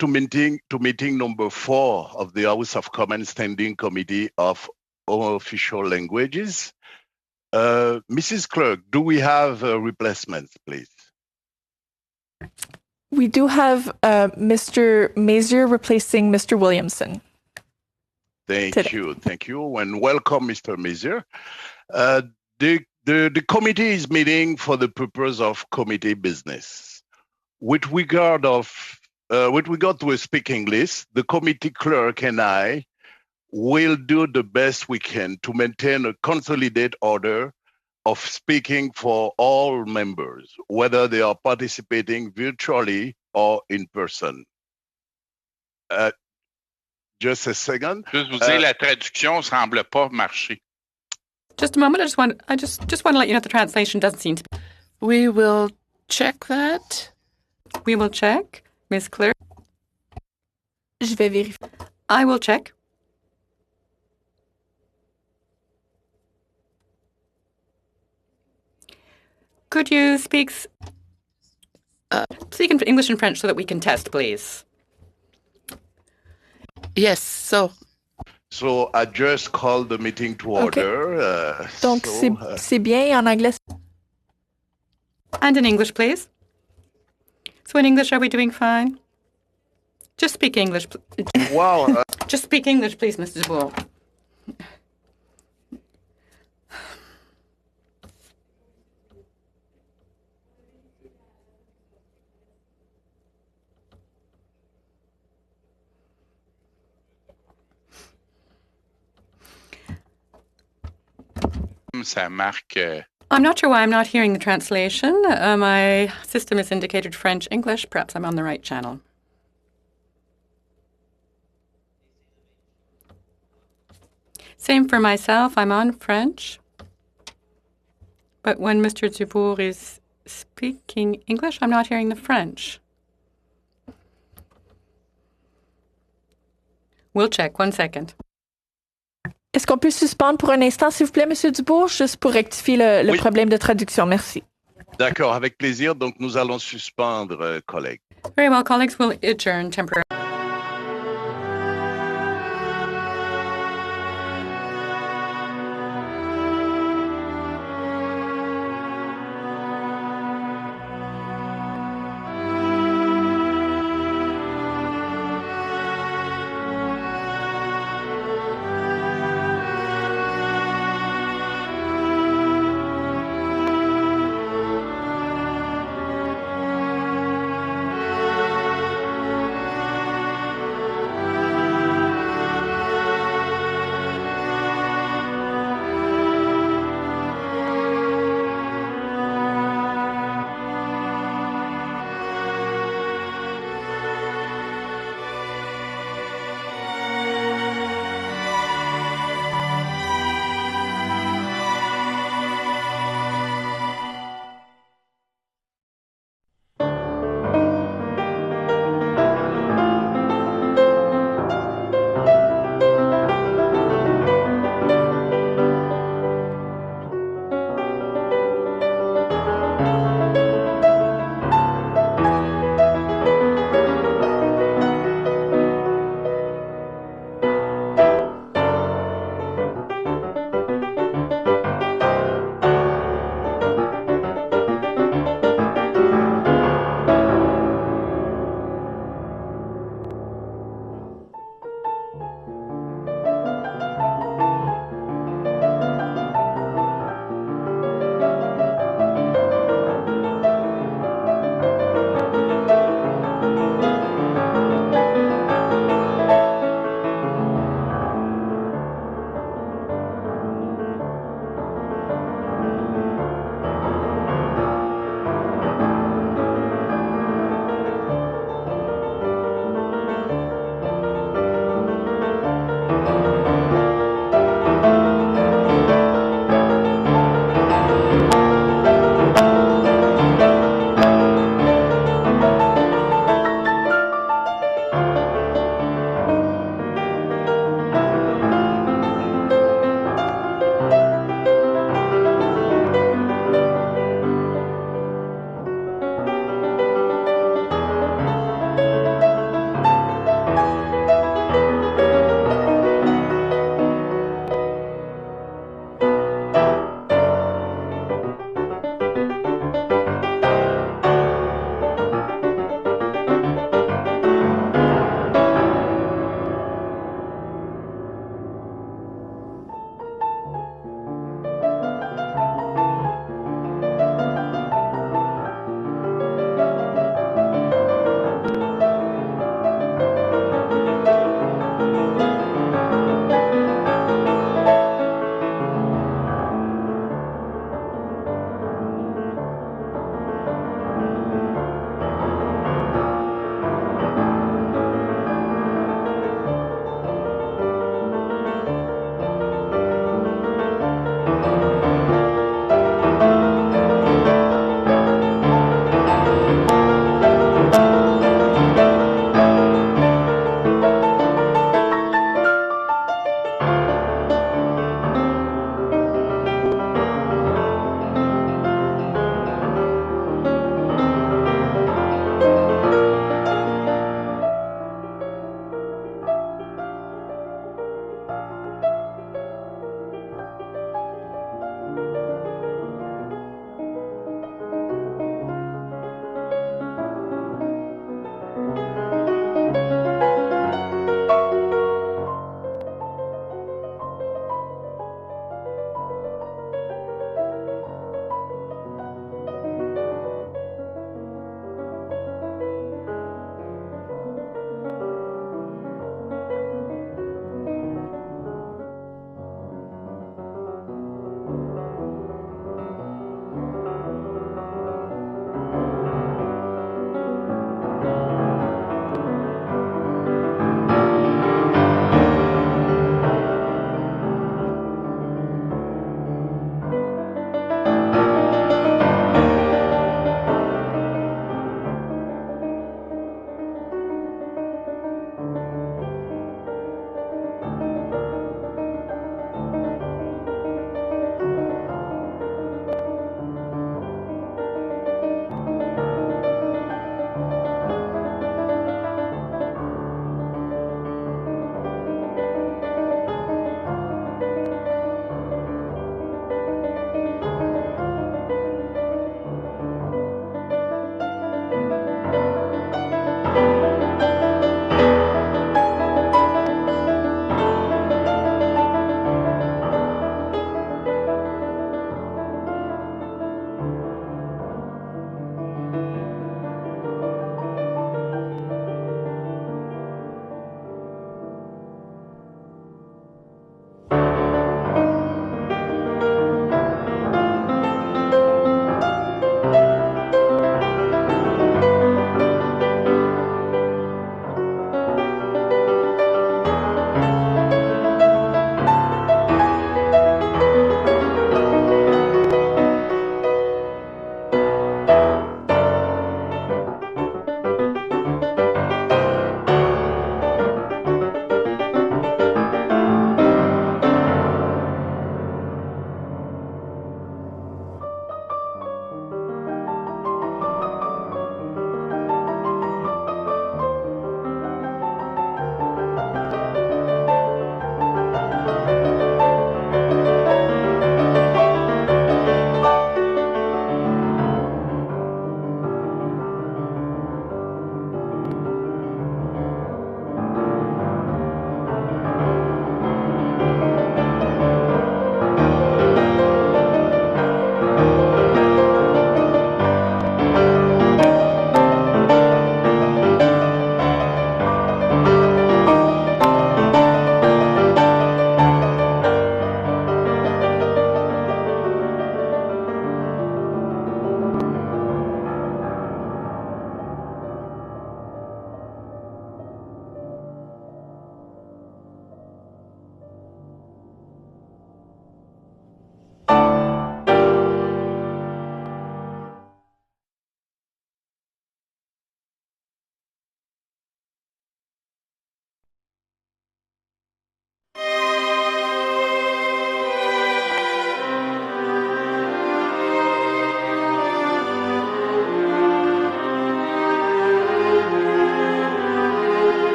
to meeting number 4 of the House of Commons Standing Committee of Official Languages. Mrs. Clerk, do we have replacements, please? We do have Mr. Mazier replacing Mr. Williamson. Thank you, and welcome, Mr. Mazier. The committee is meeting for the purpose of committee business. With regard to a speaking list, the committee clerk and I will do the best we can to maintain a consolidated order of speaking for all members, whether they are participating virtually or in person. Just a second. Juste vous dire, la traduction semble pas marcher. Just a moment. I just want to let you know the translation doesn't seem to. We will check that. We will check, Miss Clerk. Je vais vérifier. I will check. Could you speak in English and French so that we can test, please? Yes, so I just called the meeting to order. Donc, c'est bien en anglais. And in English, please. So in English, are we doing fine? Just speak English. Wow. Just speak English, please, Mr. Dubourg. Ça marque. I'm not sure why I'm not hearing the translation. My system has indicated French, English. Perhaps I'm on the right channel. Same for myself. I'm on French. But when Mr. Dubourg is speaking English, I'm not hearing the French. We'll check. 1 second. Est-ce qu'on peut suspendre pour un instant, s'il vous plaît, M. Dubourg, juste pour rectifier le problème de traduction? Merci. D'accord, avec plaisir. Donc, nous allons suspendre, collègues. Very well, colleagues. We'll adjourn temporarily.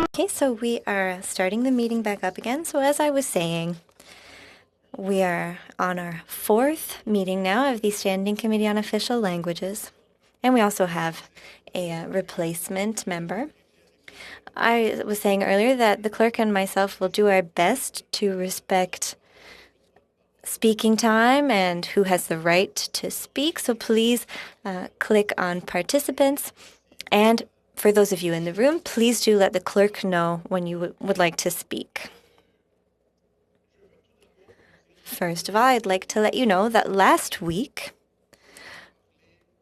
Okay, so we are starting the meeting back up again. So as I was saying, we are on our 4th meeting now of the Standing Committee on Official Languages, and we also have a replacement member. I was saying earlier that the clerk and myself will do our best to respect speaking time and who has the right to speak. So please click on participants. And for those of you in the room, please do let the clerk know when you would like to speak. First of all, I'd like to let you know that last week,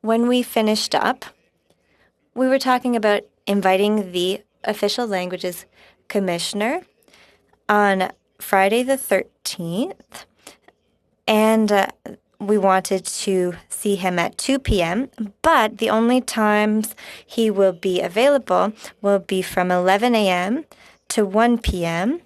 when we finished up, we were talking about inviting the Official Languages Commissioner on Friday the 13th, and we wanted to see him at 2 p.m., but the only times he will be available will be from 11 a.m. to 1 p.m.,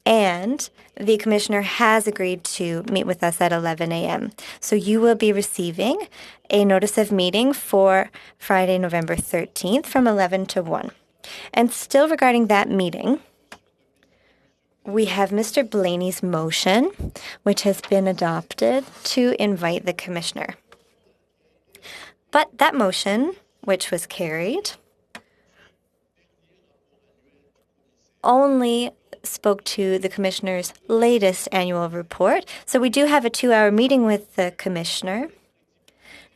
and the commissioner has agreed to meet with us at 11 a.m. So you will be receiving a notice of meeting for Friday, November 13th from 11 to 1. And still regarding that meeting, we have Mr. Blaney's motion, which has been adopted to invite the commissioner. But that motion, which was carried, only spoke to the commissioner's latest annual report. So we do have a 2-hour meeting with the commissioner.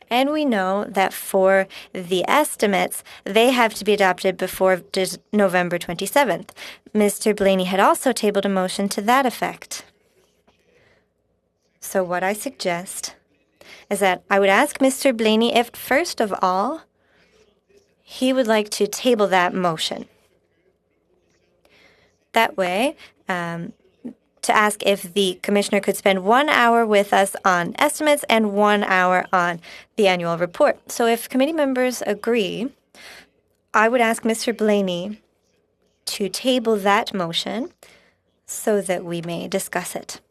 And we know that for the estimates, they have to be adopted before November 27th. Mr. Blaney had also tabled a motion to that effect. So what I suggest is that I would ask Mr. Blaney if, first of all, he would like to table that motion. That way, to ask if the commissioner could spend 1 hour with us on estimates and 1 hour on the annual report. So if committee members agree, I would ask Mr. Blaney to table that motion so that we may discuss it.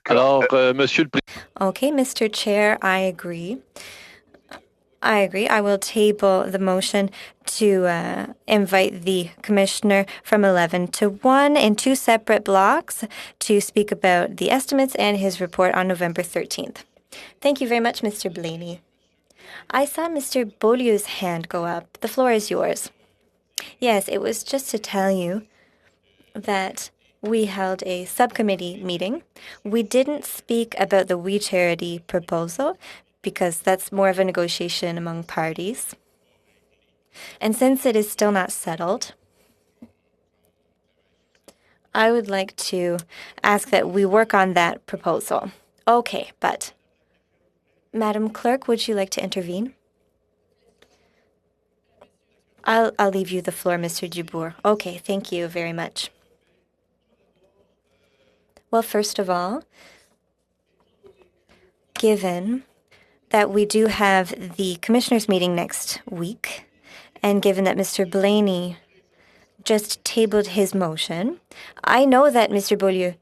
Alors, Monsieur le Okay, Mr. Chair, I agree. I will table the motion to invite the commissioner from 11 to 1 in 2 separate blocks to speak about the estimates and his report on November 13th. Thank you very much, Mr. Blaney. I saw Mr. Beaulieu's hand go up. The floor is yours. Yes, it was just to tell you that we held a subcommittee meeting. We didn't speak about the We Charity proposal because that's more of a negotiation among parties. And since it is still not settled, I would like to ask that we work on that proposal. Okay, but Madam Clerk, would you like to intervene? I'll leave you the floor, Mr. Dubourg. Okay, thank you very much. Well, first of all, given that we do have the commissioners' meeting next week, and given that Mr. Blaney just tabled his motion, I know that Mr. Beaulieu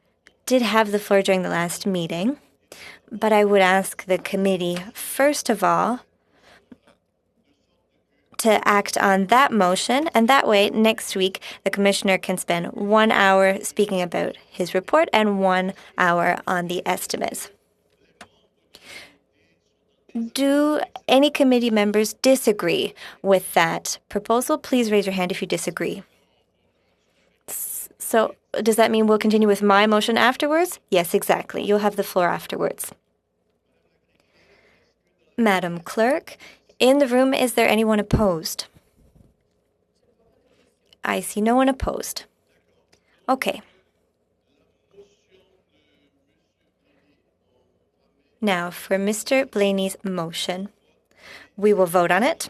did have the floor during the last meeting, but I would ask the committee, first of all, to act on that motion, and that way, next week, the commissioner can spend 1 hour speaking about his report and 1 hour on the estimates. Do any committee members disagree with that proposal? Please raise your hand if you disagree. So does that mean we'll continue with my motion afterwards? Yes, exactly. You'll have the floor afterwards. Madam Clerk, in the room, is there anyone opposed? I see no one opposed. Okay. Now, for Mr. Blaney's motion, we will vote on it.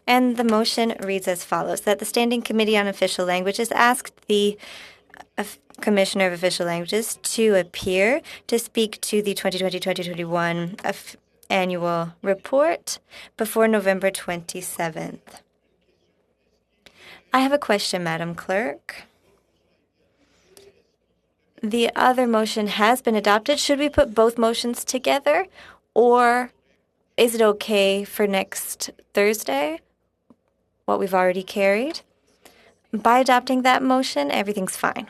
And the motion reads as follows, that the Standing Committee on Official Languages asked the Commissioner of Official Languages to appear to speak to the 2020-2021 annual report before November 27th. I have a question, Madam Clerk. The other motion has been adopted. Should we put both motions together, or is it okay for next Thursday? what we've already carried. By adopting that motion, everything's fine.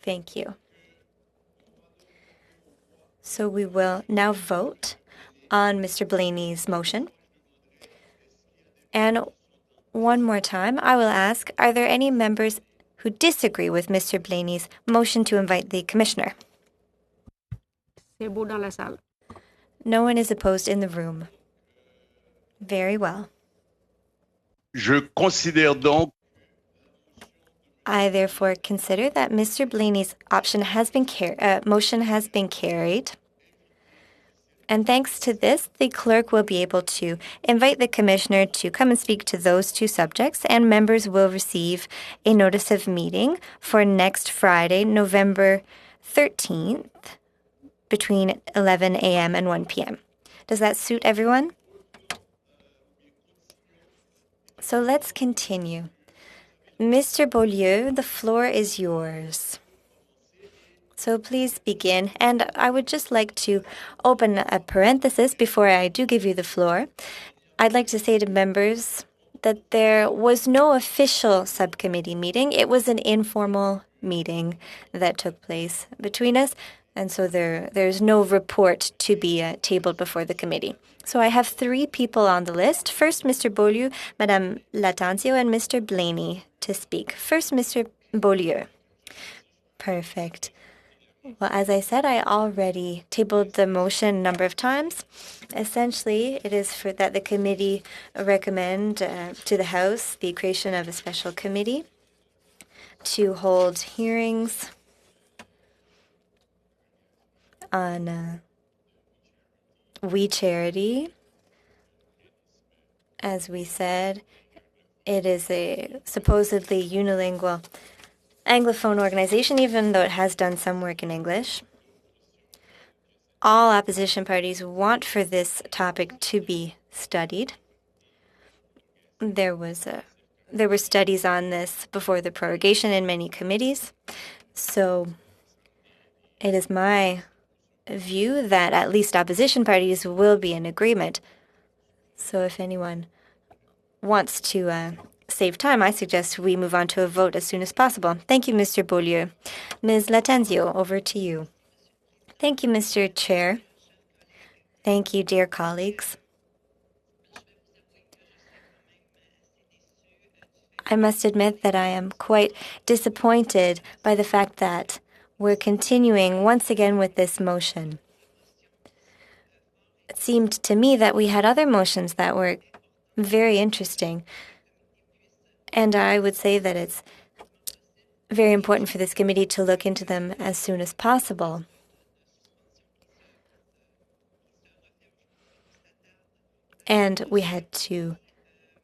Thank you. So we will now vote on Mr. Blaney's motion. And one more time, I will ask, are there any members who disagree with Mr. Blaney's motion to invite the commissioner? C'est beau dans la salle. No one is opposed in the room. Very well. Je considère donc I therefore consider that Mr. Blaney's motion has been carried. And thanks to this, the clerk will be able to invite the commissioner to come and speak to those two subjects, and members will receive a notice of meeting for next Friday, November 13th, between 11 a.m. and 1 p.m. Does that suit everyone? So let's continue. Mr. Beaulieu, the floor is yours. So please begin. And I would just like to open a parenthesis before I do give you the floor. I'd like to say to members that there was no official subcommittee meeting. It was an informal meeting that took place between us. And so there's no report to be tabled before the committee. So I have 3 people on the list. First, Mr. Beaulieu, Madame Latanzio, and Mr. Blaney to speak. First, Mr. Beaulieu. Perfect. Well, as I said, I already tabled the motion a number of times. Essentially, it is for that the committee recommend to the House the creation of a special committee to hold hearings on We Charity. As we said, it is a supposedly unilingual Anglophone organization, even though it has done some work in English. All opposition parties want for this topic to be studied. There were studies on this before the prorogation in many committees. So it is my view that at least opposition parties will be in agreement. So if anyone wants to save time, I suggest we move on to a vote as soon as possible. Thank you, Mr. Beaulieu. Ms. Latanzio, over to you. Thank you, Mr. Chair. Thank you, dear colleagues. I must admit that I am quite disappointed by the fact that we're continuing once again with this motion. It seemed to me that we had other motions that were very interesting. And I would say that it's very important for this committee to look into them as soon as possible. And we had to,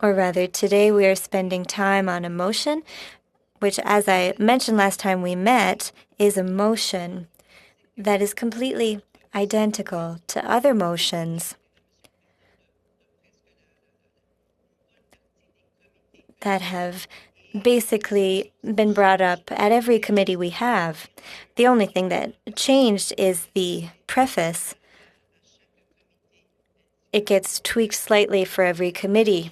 or rather today we are spending time on a motion, which, as I mentioned last time we met, is a motion that is completely identical to other motions that have basically been brought up at every committee we have. The only thing that changed is the preface. It gets tweaked slightly for every committee.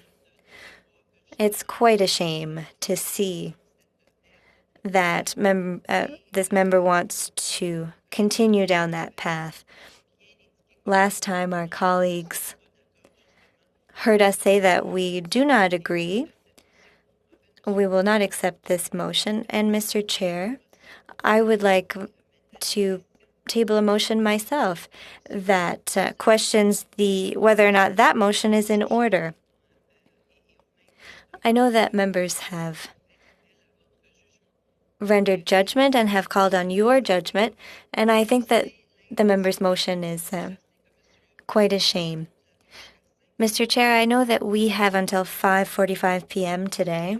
It's quite a shame to see that this member wants to continue down that path. Last time, our colleagues heard us say that we do not agree. We will not accept this motion. And Mr. Chair, I would like to table a motion myself that questions whether or not that motion is in order. I know that members have rendered judgment and have called on your judgment, and I think that the member's motion is quite a shame. Mr. Chair, I know that we have until 5:45 p.m. today.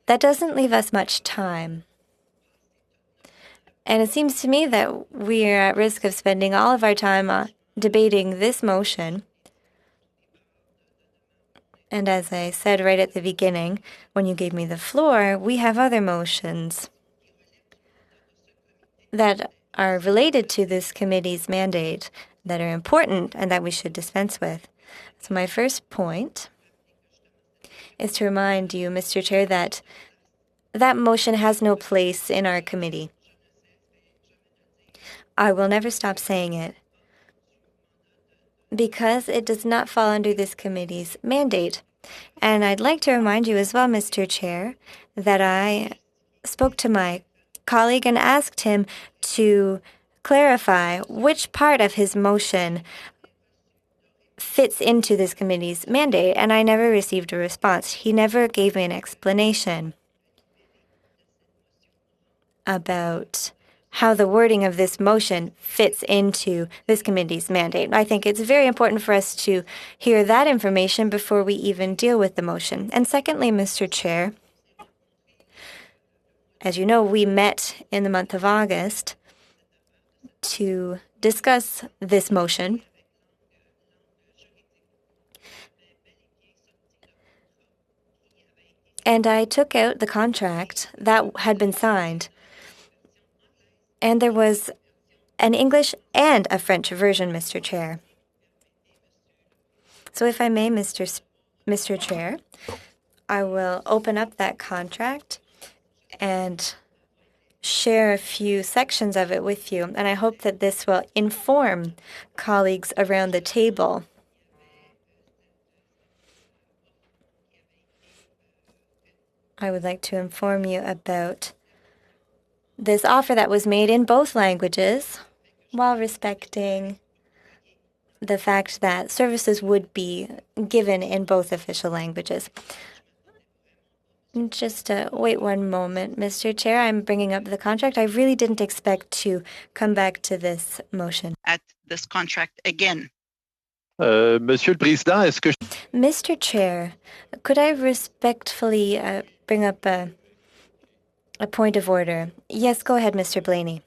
That doesn't leave us much time. And it seems to me that we are at risk of spending all of our time debating this motion. And as I said right at the beginning, when you gave me the floor, we have other motions that are related to this committee's mandate that are important and that we should dispense with. So my first point is to remind you, Mr. Chair, that that motion has no place in our committee. I will never stop saying it because it does not fall under this committee's mandate. And I'd like to remind you as well, Mr. Chair, that I spoke to my colleague and asked him to clarify which part of his motion fits into this committee's mandate, and I never received a response. He never gave me an explanation about how the wording of this motion fits into this committee's mandate. I think it's very important for us to hear that information before we even deal with the motion. And secondly, Mr. Chair, as you know, we met in the month of August to discuss this motion. And I took out the contract that had been signed. And there was an English and a French version, Mr. Chair. So if I may, Mr. Chair, I will open up that contract and share a few sections of it with you. And I hope that this will inform colleagues around the table. I would like to inform you about this offer that was made in both languages while respecting the fact that services would be given in both official languages. Just wait one moment, Mr. Chair. I'm bringing up the contract. I really didn't expect to come back to this motion. At this contract again. Monsieur le Président, est-ce que... Mr. Chair, could I respectfully bring up a point of order? Yes, go ahead, Mr. Blaney.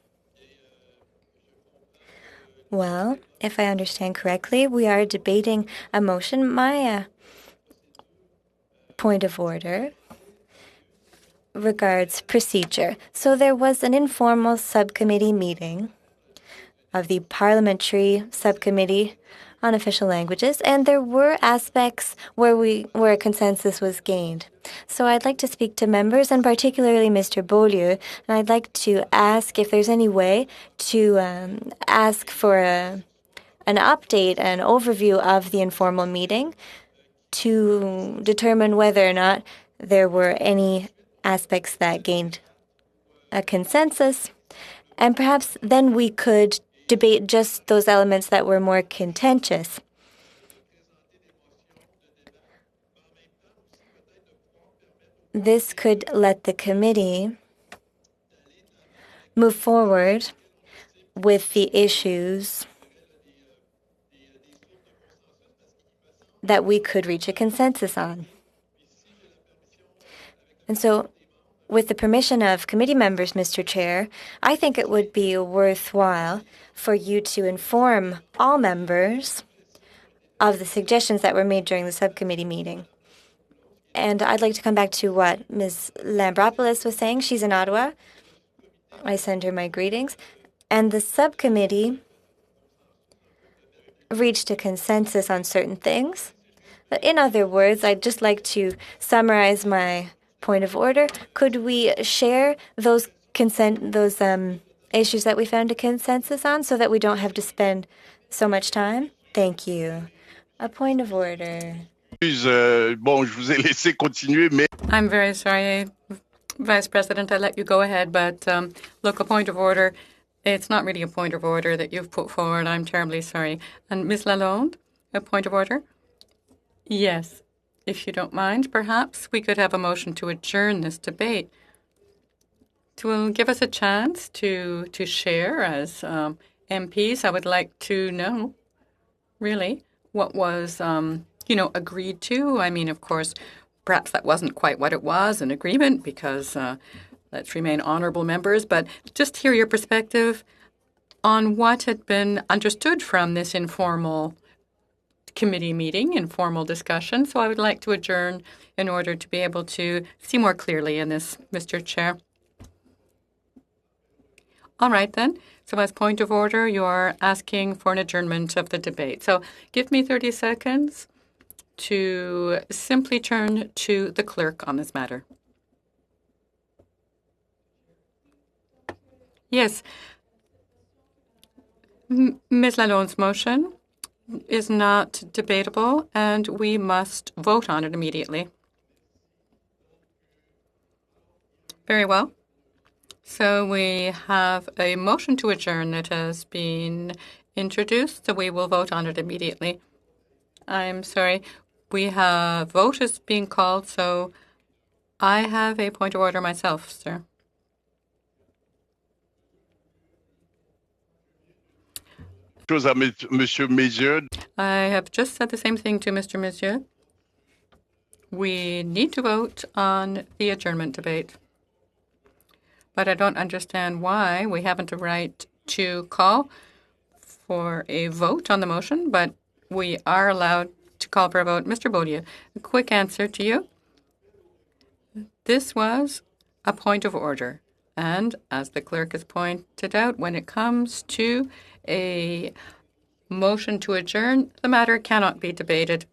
Well, if I understand correctly, we are debating a motion. My point of order regards procedure. So there was an informal subcommittee meeting of the Parliamentary Subcommittee on Official Languages, and there were aspects where a consensus was gained. So I'd like to speak to members, and particularly Mr. Beaulieu, and I'd like to ask if there's any way to ask for an update, an overview of the informal meeting to determine whether or not there were any aspects that gained a consensus, and perhaps then we could debate just those elements that were more contentious. This could let the committee move forward with the issues that we could reach a consensus on. And so, with the permission of committee members, Mr. Chair, I think it would be worthwhile for you to inform all members of the suggestions that were made during the subcommittee meeting. And I'd like to come back to what Ms. Lambropoulos was saying. She's in Ottawa. I send her my greetings. And the subcommittee reached a consensus on certain things. But in other words, I'd just like to summarize my point of order. Could we share those issues that we found a consensus on so that we don't have to spend so much time? Thank you. A point of order. Bon, je vous ai laissé continuer, mais... I'm very sorry, Vice President, I let you go ahead, but look, a point of order, it's not really a point of order that you've put forward. I'm terribly sorry. And Ms. Lalonde, a point of order? Yes. If you don't mind, perhaps we could have a motion to adjourn this debate. To give us a chance to share as MPs. I would like to know, really, what was, agreed to. I mean, of course, perhaps that wasn't quite what it was, an agreement, because let's remain honourable members, but just hear your perspective on what had been understood from this informal committee meeting, informal discussion. So I would like to adjourn in order to be able to see more clearly in this, Mr. Chair. All right, then. So as point of order, you're asking for an adjournment of the debate. So give me 30 seconds to simply turn to the clerk on this matter. Yes. Ms. Lalonde's motion is not debatable, and we must vote on it immediately. Very well. So we have a motion to adjourn that has been introduced, so we will vote on it immediately. I'm sorry. We have vote is being called, so I have a point of order myself, sir. Monsieur Messier. I have just said the same thing to Mr. Messier. We need to vote on the adjournment debate. But I don't understand why we haven't a right to call for a vote on the motion, but we are allowed to call for a vote. Mr. Beaulieu, a quick answer to you. This was a point of order. And as the clerk has pointed out, when it comes to a motion to adjourn, the matter cannot be debated.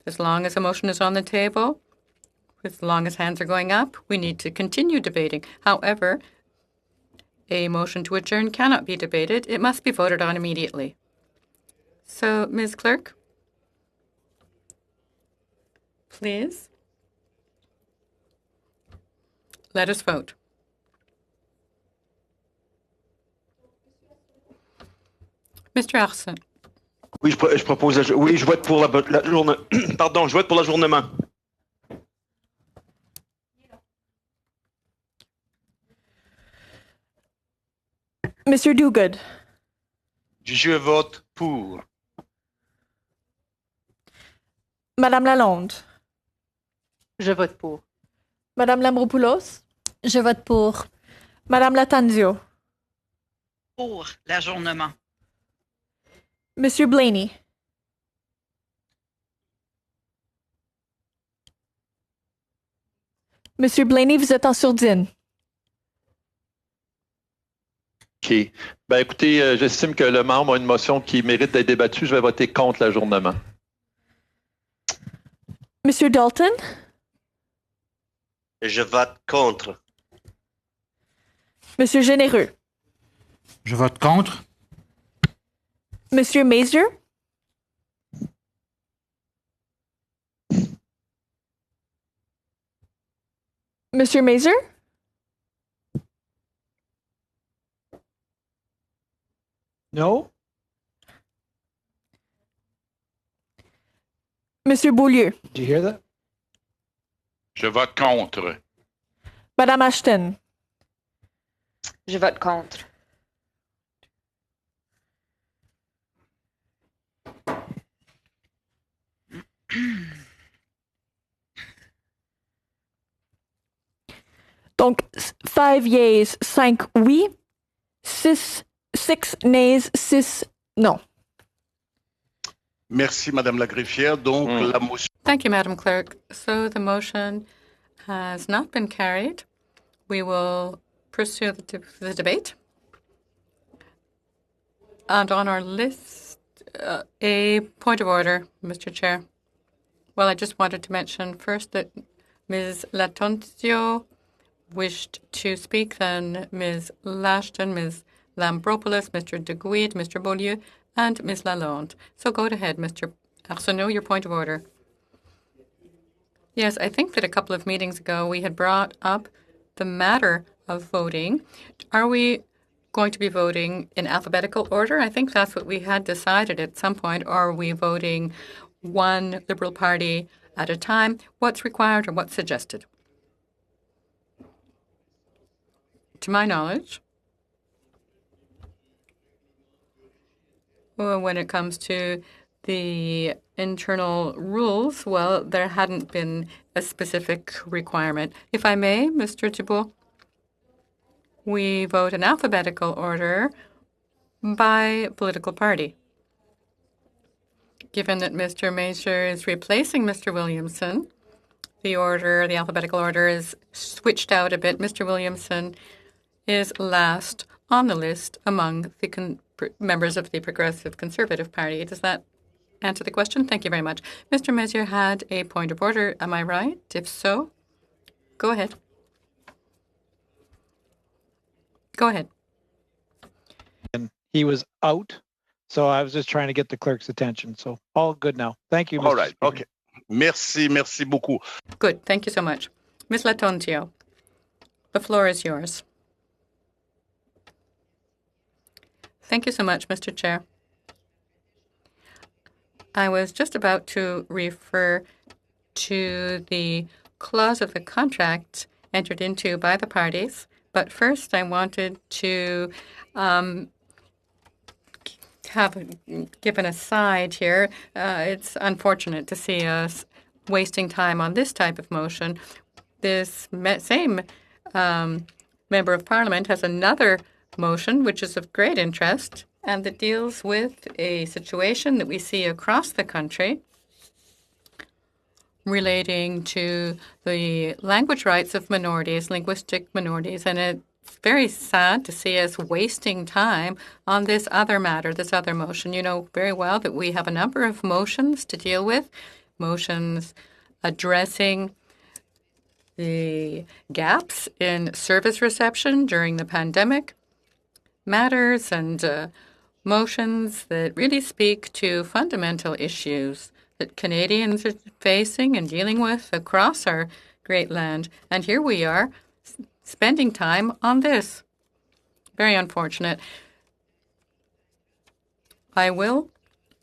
As long as a motion is on the table, as long as hands are going up, we need to continue debating. However, a motion to adjourn cannot be debated. It must be voted on immediately. So, Ms. Clerk, please, let us vote. Mr. Arsenault. Oui, je propose. Oui, je vote pour la journée. Pardon, je vote pour l'ajournement. Monsieur Duguid. Je vote pour. Madame Lalonde. Je vote pour. Madame Lambropoulos. Je vote pour. Madame Latanzio. Pour l'ajournement. Monsieur Blaney. Monsieur Blaney, vous êtes en sourdine. OK. Ben écoutez, j'estime que le membre a une motion qui mérite d'être débattue. Je vais voter contre l'ajournement. Monsieur Dalton. Je vote contre. Monsieur Généreux. Je vote contre. Monsieur Masier. Monsieur Masier. No. Monsieur Beaulieu. Did you hear that? Je vote contre. Madame Ashton. Je vote contre. Donc, 5 yeas, 5 oui, 6 nays, 6 non. Merci, Madame la greffière. Donc, la motion. Thank you, Madam Clerk. So the motion has not been carried. We will pursue the debate. And on our list, a point of order, Mr. Chair. Well, I just wanted to mention first that Ms. Latanzio wished to speak, then Ms. Lashton, Ms. Lambropoulos, Mr. Duguid, Mr. Beaulieu, and Ms. Lalonde. So go ahead, Mr. Arsenault, your point of order. Yes, I think that a couple of meetings ago we had brought up the matter of voting. Are we going to be voting in alphabetical order? I think that's what we had decided at some point. Or are we voting one Liberal Party at a time? What's required or what's suggested? To my knowledge, when it comes to the internal rules, well, there hadn't been a specific requirement. If I may, Mr. Thibault, we vote in alphabetical order by political party. Given that Mr. Masier is replacing Mr. Williamson, the alphabetical order is switched out a bit. Mr. Williamson is last on the list among the members of the Progressive Conservative Party. Does that answer the question? Thank you very much. Mr. Messier had a point of order. Am I right? If so, go ahead. Go ahead. And he was out, so I was just trying to get the clerk's attention. So all good now. Thank you, Mr. All right. Speaker. Okay. Merci beaucoup. Good. Thank you so much. Ms. Latontio, the floor is yours. Thank you so much, Mr. Chair. I was just about to refer to the clause of the contract entered into by the parties, but first I wanted to give an aside here. It's unfortunate to see us wasting time on this type of motion. This same member of parliament has another motion which is of great interest and that deals with a situation that we see across the country relating to the language rights of minorities, linguistic minorities, and it's very sad to see us wasting time on this other matter, this other motion. You know very well that we have a number of motions to deal with, motions addressing the gaps in service reception during the pandemic, matters and motions that really speak to fundamental issues that Canadians are facing and dealing with across our great land. And here we are spending time on this. Very unfortunate. I will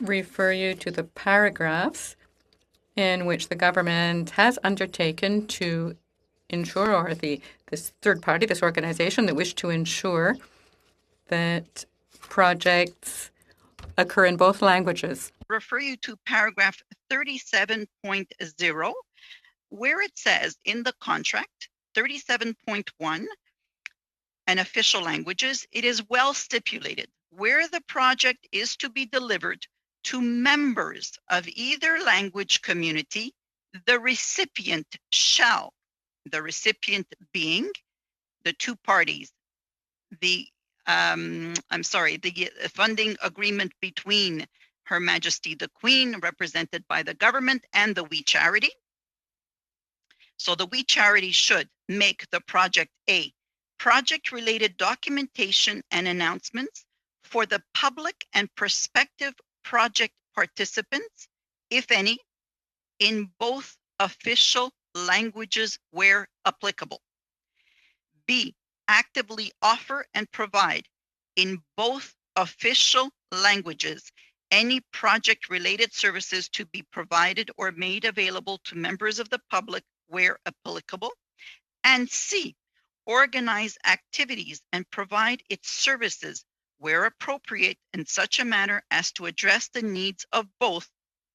refer you to the paragraphs in which the government has undertaken to ensure, or this third party, this organization that wished to ensure that projects occur in both languages. Refer you to paragraph 37.0, where it says in the contract, 37.1, and official languages, it is well stipulated where the project is to be delivered to members of either language community, the recipient shall, the recipient being the two parties, the funding agreement between Her Majesty the Queen, represented by the government, and the We Charity. So the We Charity should make the project a project-related documentation and announcements for the public and prospective project participants, if any, in both official languages where applicable. B, actively offer and provide in both official languages any project-related services to be provided or made available to members of the public where applicable. And C, organize activities and provide its services where appropriate in such a manner as to address the needs of both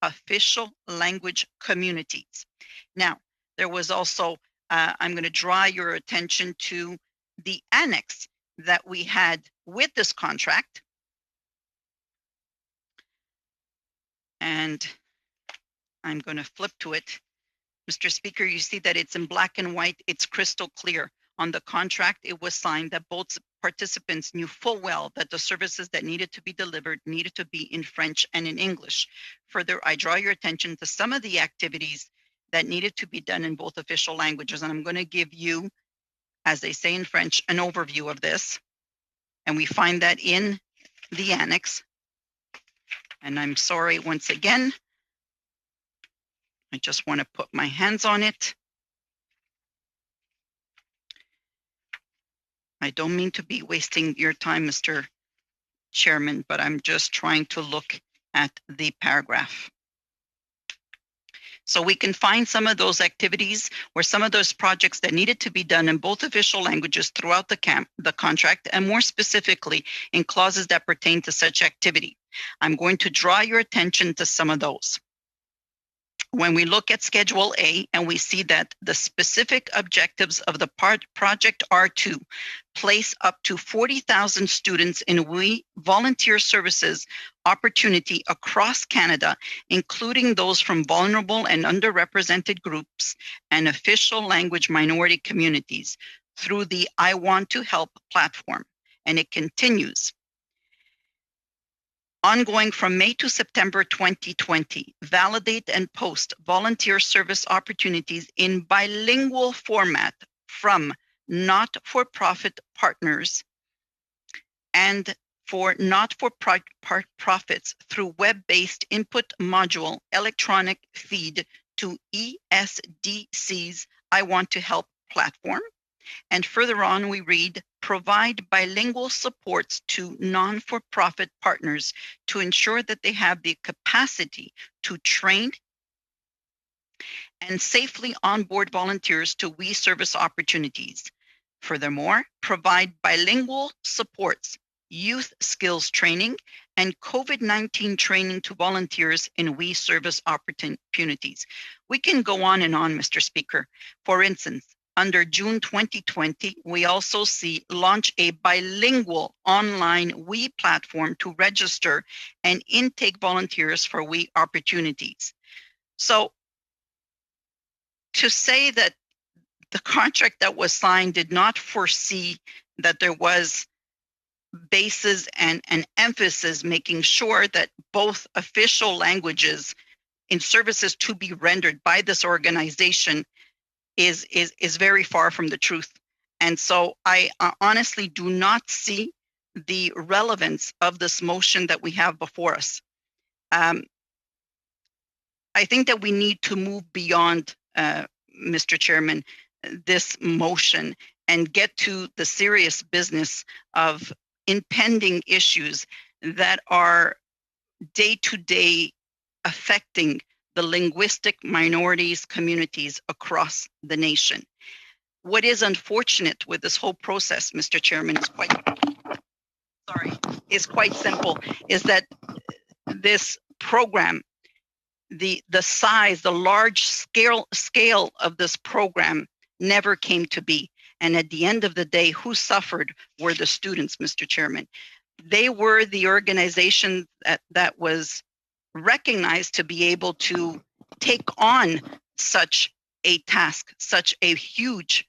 official language communities. Now, there was also, I'm going to draw your attention to the annex that we had with this contract. And I'm going to flip to it. Mr. Speaker, you see that it's in black and white. It's crystal clear. On the contract, it was signed that both participants knew full well that the services that needed to be delivered needed to be in French and in English. Further, I draw your attention to some of the activities that needed to be done in both official languages. And I'm going to give you, as they say in French, an overview of this. And we find that in the annex. And I'm sorry, once again, I just want to put my hands on it. I don't mean to be wasting your time, Mr. Chairman, but I'm just trying to look at the paragraph. So we can find some of those activities or some of those projects that needed to be done in both official languages throughout the contract, and more specifically in clauses that pertain to such activity. I'm going to draw your attention to some of those. When we look at Schedule A and we see that the specific objectives of the project are to place up to 40,000 students in We Volunteer Services opportunity across Canada, including those from vulnerable and underrepresented groups and official language minority communities through the I Want to Help platform. And it continues. ongoing from May to September 2020, validate and post volunteer service opportunities in bilingual format from not-for-profit partners and for not-for-profits through web-based input module electronic feed to ESDC's I Want to Help platform. And further on, we read, provide bilingual supports to non-for-profit partners to ensure that they have the capacity to train and safely onboard volunteers to We Service opportunities. Furthermore, provide bilingual supports, youth skills training, and COVID-19 training to volunteers in We Service opportunities. We can go on and on, Mr. Speaker. For instance, under June 2020, we also see launch a bilingual online We platform to register and intake volunteers for We opportunities. So to say that the contract that was signed did not foresee that there was basis and emphasis making sure that both official languages in services to be rendered by this organization is very far from the truth. And so I honestly do not see the relevance of this motion that we have before us. I think that we need to move beyond, Mr. Chairman, this motion and get to the serious business of impending issues that are day-to-day affecting the linguistic minorities communities across the nation. What is unfortunate with this whole process, Mr. Chairman, is quite simple, is that this program, the size, the large scale of this program never came to be. And at the end of the day, who suffered were the students, Mr. Chairman. They were the organization that was recognized to be able to take on such a task, such a huge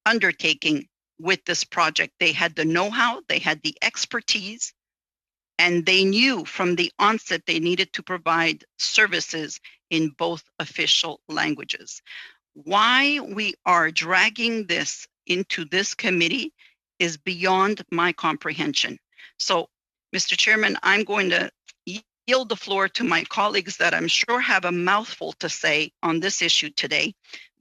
undertaking with this project. They had the know-how, they had the expertise, and they knew from the onset they needed to provide services in both official languages. Why we are dragging this into this committee is beyond my comprehension. So, Mr. Chairman, I'm going to yield the floor to my colleagues that I'm sure have a mouthful to say on this issue today.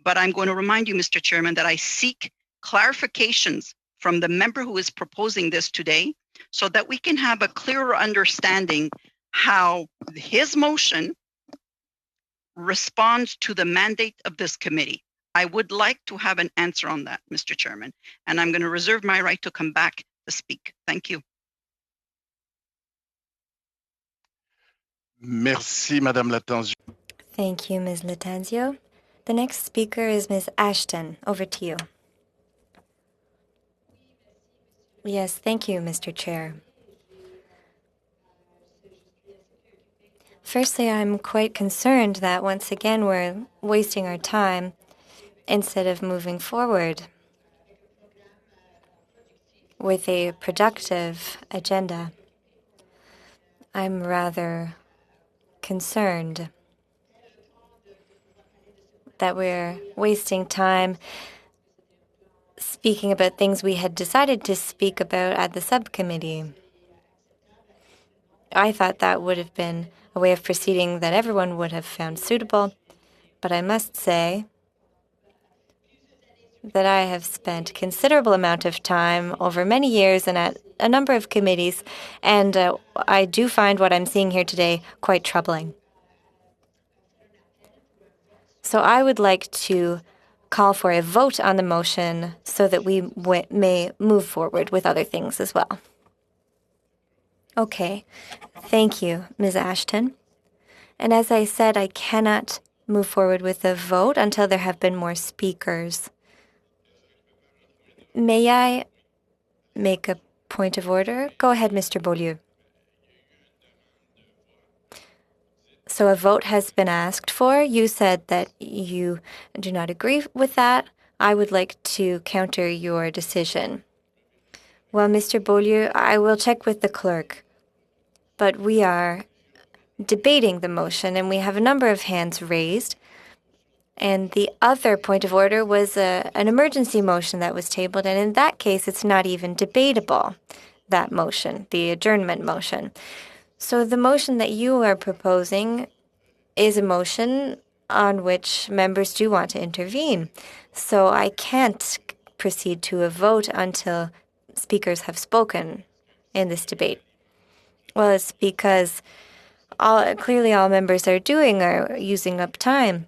But I'm going to remind you, Mr. Chairman, that I seek clarifications from the member who is proposing this today so that we can have a clearer understanding how his motion responds to the mandate of this committee. I would like to have an answer on that, Mr. Chairman, and I'm going to reserve my right to come back to speak. Thank you. Merci, Madame Lattanzio. Thank you, Ms. Lattanzio. The next speaker is Ms. Ashton. Over to you. Yes, thank you, Mr. Chair. Firstly, I'm quite concerned that once again we're wasting our time instead of moving forward with a productive agenda. I'm rather concerned that we're wasting time speaking about things we had decided to speak about at the subcommittee. I thought that would have been a way of proceeding that everyone would have found suitable, but I must say that I have spent considerable amount of time over many years and at a number of committees, and I do find what I'm seeing here today quite troubling. So I would like to call for a vote on the motion so that we may move forward with other things as well. Okay. Thank you, Ms. Ashton. And as I said, I cannot move forward with a vote until there have been more speakers. May I make a point of order? Go ahead, Mr. Beaulieu. So a vote has been asked for. You said that you do not agree with that. I would like to counter your decision. Well, Mr. Beaulieu, I will check with the clerk. but we are debating the motion, and we have a number of hands raised. And the other point of order was an emergency motion that was tabled, and in that case, it's not even debatable, that motion, the adjournment motion. So the motion that you are proposing is a motion on which members do want to intervene. So I can't proceed to a vote until speakers have spoken in this debate. Well, it's because clearly all members are using up time.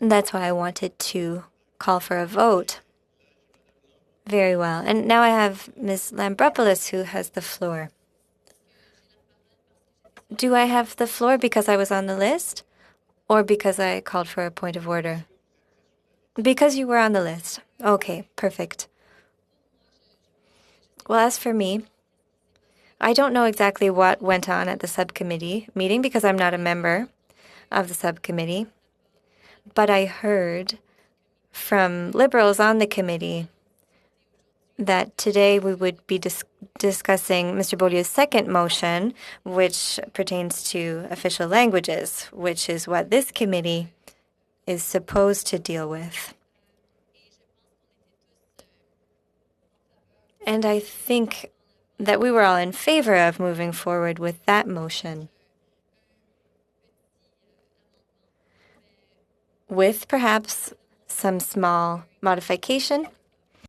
And that's why I wanted to call for a vote. Very well. And now I have Ms. Lambropoulos, who has the floor. Do I have the floor because I was on the list, or because I called for a point of order? Because you were on the list. Okay, perfect. Well, as for me, I don't know exactly what went on at the subcommittee meeting because I'm not a member of the subcommittee. But I heard from Liberals on the committee that today we would be discussing Mr. Beaulieu's second motion, which pertains to official languages, which is what this committee is supposed to deal with. And I think that we were all in favor of moving forward with that motion, with perhaps some small modification.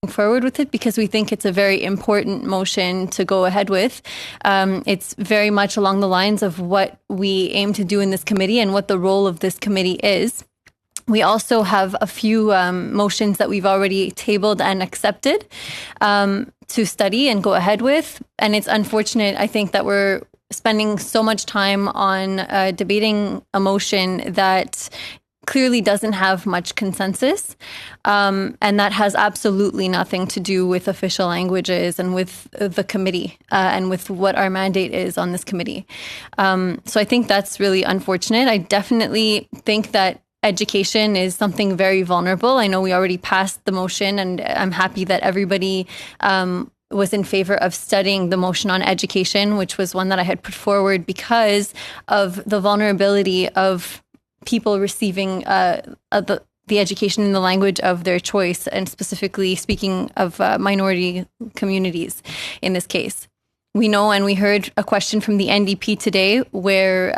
Forward with it because we think it's a very important motion to go ahead with. It's very much along the lines of what we aim to do in this committee and what the role of this committee is. We also have a few motions that we've already tabled and accepted to study and go ahead with. And it's unfortunate, I think, that we're spending so much time on debating a motion that clearly doesn't have much consensus, and that has absolutely nothing to do with official languages and with the committee and with what our mandate is on this committee. So I think that's really unfortunate. I definitely think that education is something very vulnerable. I know we already passed the motion, and I'm happy that everybody was in favor of studying the motion on education, which was one that I had put forward because of the vulnerability of people receiving the education in the language of their choice, and specifically speaking of minority communities in this case. We know, and we heard a question from the NDP today where,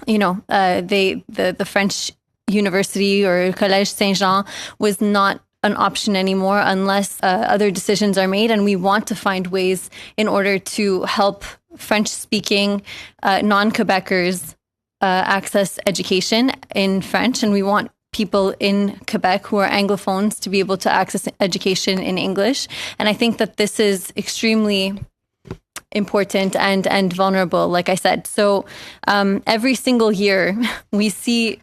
the French university or Collège Saint-Jean was not an option anymore unless other decisions are made. And we want to find ways in order to help French-speaking non-Quebecers access education in French, and we want people in Quebec who are Anglophones to be able to access education in English. And I think that this is extremely important and vulnerable, like I said. So every single year we see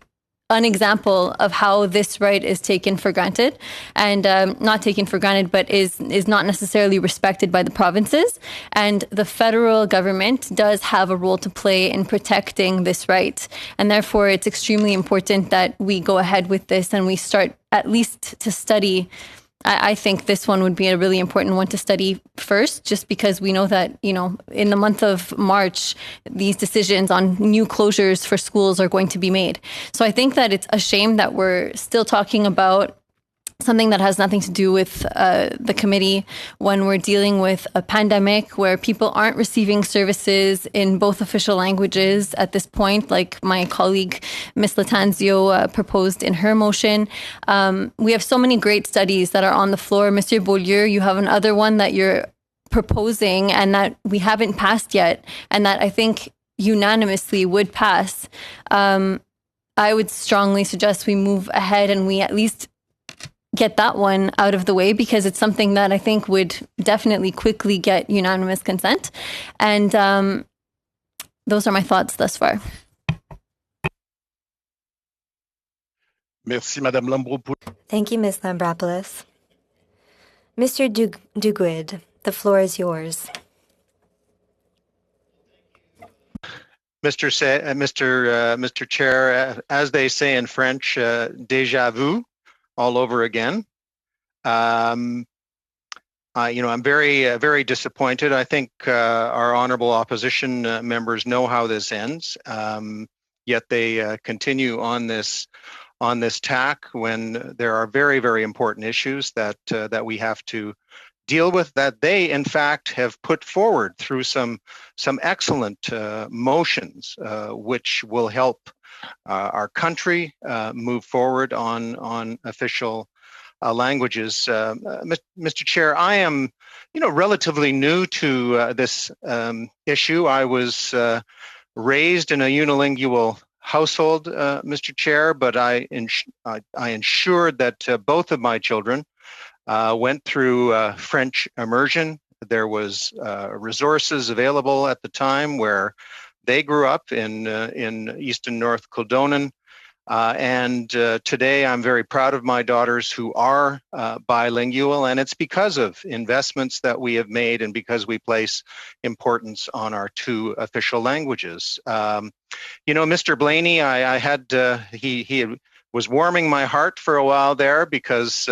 an example of how this right is taken for granted, and not taken for granted, but is not necessarily respected by the provinces. And the federal government does have a role to play in protecting this right. And therefore, it's extremely important that we go ahead with this and we start at least to study. I think this one would be a really important one to study first, just because we know that, in the month of March, these decisions on new closures for schools are going to be made. So I think that it's a shame that we're still talking about something that has nothing to do with the committee when we're dealing with a pandemic where people aren't receiving services in both official languages at this point, like my colleague, Ms. Latanzio, proposed in her motion. We have so many great studies that are on the floor. Monsieur Beaulieu, you have another one that you're proposing and that we haven't passed yet, and that I think unanimously would pass. I would strongly suggest we move ahead and we at least get that one out of the way, because it's something that I think would definitely quickly get unanimous consent. And those are my thoughts thus far. Merci, Madame Lambropoulos. Thank you, Ms. Lambropoulos. Mr. Duguid, the floor is yours. Mr. Chair, as they say in French, déjà vu, all over again. I'm very disappointed. I think our honorable opposition members know how this ends, yet they continue on this tack when there are very important issues that we have to deal with, that they in fact have put forward through some excellent motions, which will help our country move forward on official languages. Mr. Chair, I am, relatively new to this issue. I was raised in a unilingual household, Mr. Chair, but I ensured that both of my children went through French immersion. There was resources available at the time where they grew up in Eastern North Kildonan. And today I'm very proud of my daughters who are bilingual, and it's because of investments that we have made and because we place importance on our two official languages. Mr. Blaney, I had, he was warming my heart for a while there because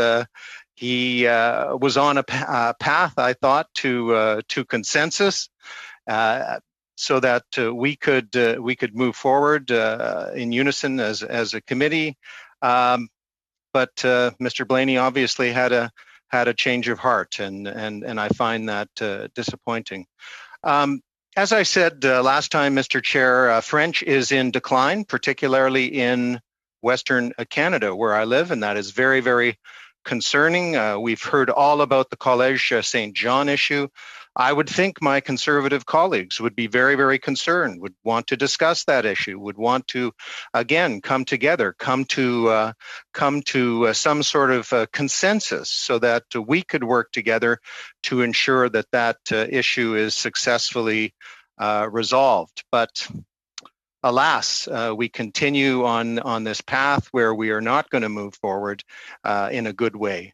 he was on a path, I thought, to consensus. So that we could move forward in unison as a committee, but Mr. Blaney obviously had a change of heart, and I find that disappointing. As I said last time, Mr. Chair, French is in decline, particularly in Western Canada, where I live, and that is very concerning. We've heard all about the Collège Saint John issue. I would think my conservative colleagues would be very concerned, would want to discuss that issue, would want to, again, come together, come to some sort of consensus so that we could work together to ensure that issue is successfully resolved. But alas, we continue on this path where we are not going to move forward in a good way.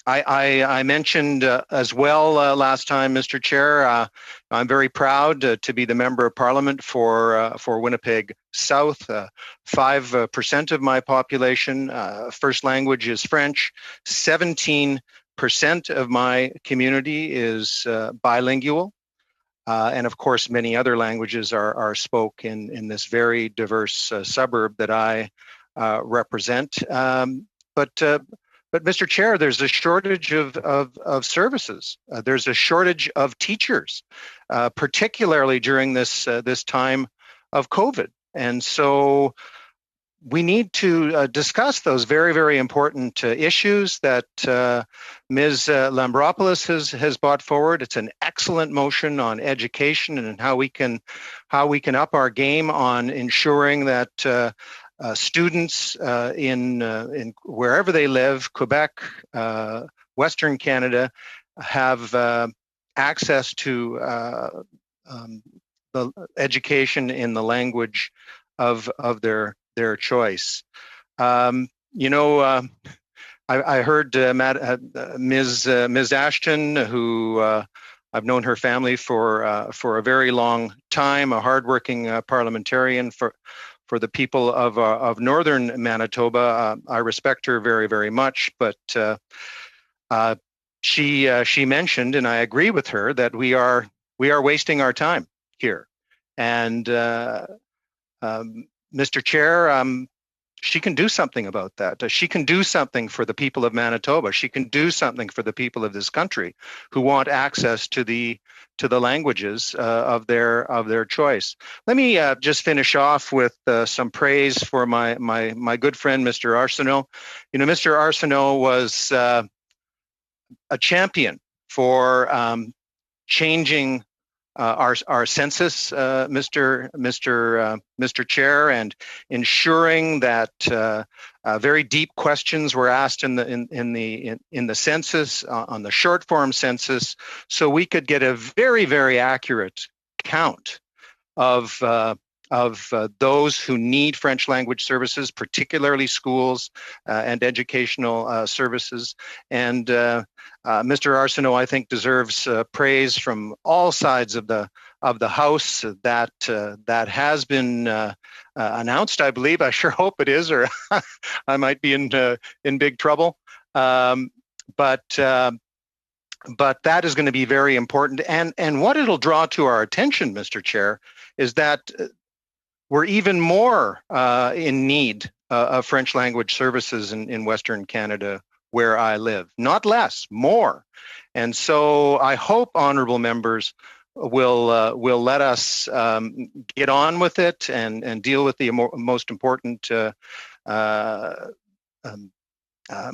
I mentioned as well last time, Mr. Chair, I'm very proud to be the Member of Parliament for Winnipeg South. 5% of my population, first language is French. 17% of my community is bilingual. And of course, many other languages are spoken in this very diverse suburb that I represent. But Mr. Chair, there's a shortage of services. There's a shortage of teachers, particularly during this time of COVID. And so we need to discuss those very important issues that Ms. Lambropoulos has brought forward. It's an excellent motion on education and how we can up our game on ensuring that students in wherever they live, Quebec, Western Canada, have access to the education in the language of their choice. I heard Ms. Ashton, who I've known her family for a very long time, a hardworking parliamentarian for the people of northern Manitoba. I respect her very much, but she mentioned, and I agree with her, that we are wasting our time here. And Mr. Chair, she can do something about that. She can do something for the people of Manitoba. She can do something for the people of this country who want access to the languages of their choice. Let me just finish off with some praise for my good friend, Mr. Arsenault. Mr. Arsenault was a champion for changing our census, Mr. Chair, and ensuring that very deep questions were asked in the census, on the short form census, so we could get a very accurate count of those who need French language services, particularly schools and educational services. And Mr. Arsenault, I think, deserves praise from all sides of the House. That has been announced, I believe. I sure hope it is, or I might be in big trouble. But but that is going to be very important. And what it'll draw to our attention, Mr. Chair, is that we're even more in need of French language services in Western Canada, where I live, not less, more. And so I hope honorable members will let us get on with it and deal with the most important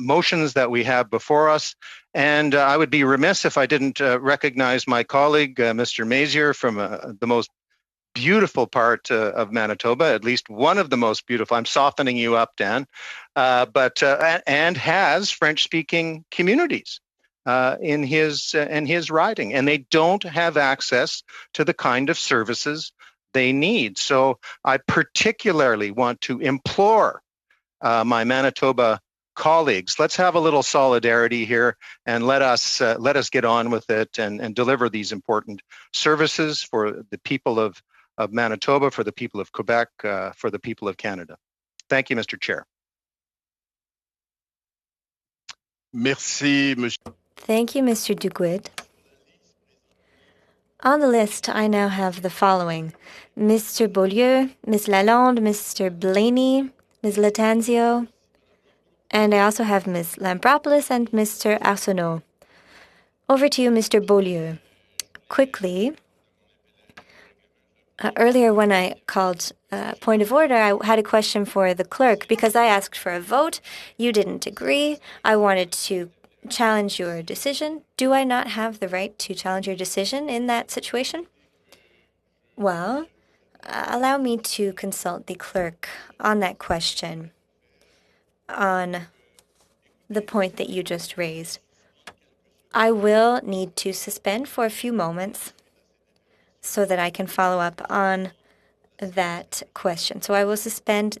motions that we have before us. And I would be remiss if I didn't recognize my colleague, Mr. Mazier, from the most beautiful part of Manitoba, at least one of the most beautiful. I'm softening you up, Dan, and has French-speaking communities in his riding, and they don't have access to the kind of services they need. So I particularly want to implore my Manitoba colleagues, let's have a little solidarity here and let us get on with it and deliver these important services for the people of Manitoba, for the people of Quebec, for the people of Canada. Thank you, Mr. Chair. Merci, Monsieur. Thank you, Mr. Duguid. On the list, I now have the following: Mr. Beaulieu, Ms. Lalonde, Mr. Blaney, Ms. Latanzio, and I also have Ms. Lampropoulos and Mr. Arsenault. Over to you, Mr. Beaulieu. Quickly, earlier when I called point of order, I had a question for the clerk because I asked for a vote. You didn't agree. I wanted to challenge your decision. Do I not have the right to challenge your decision in that situation? Well, allow me to consult the clerk on that question, on the point that you just raised. I will need to suspend for a few moments so that I can follow up on that question. So I will suspend.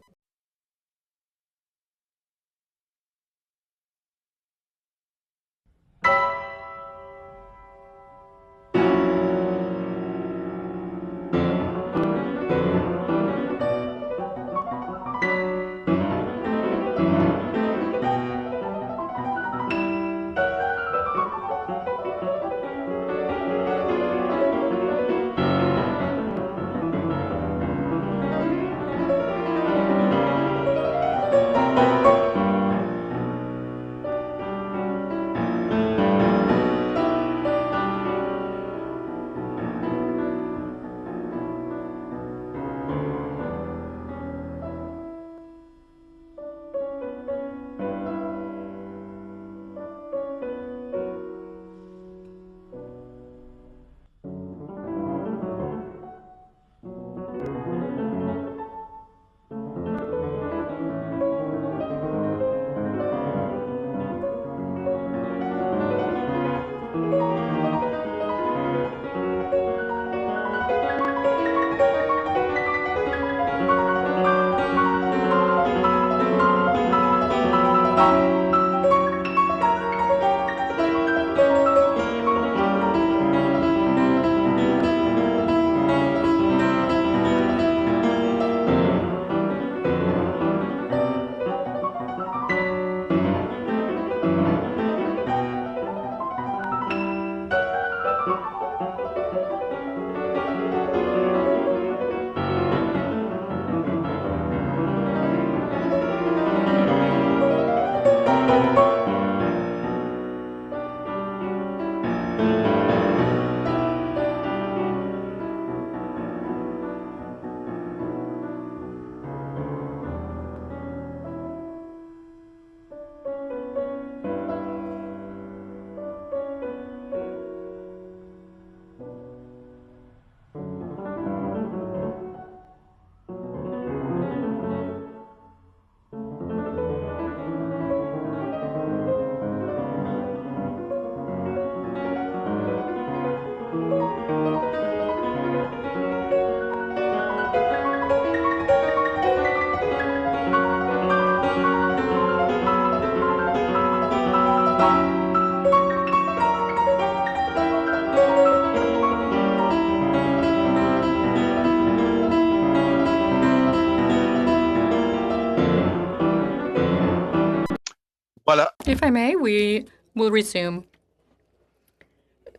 Voilà. If I may, we will resume.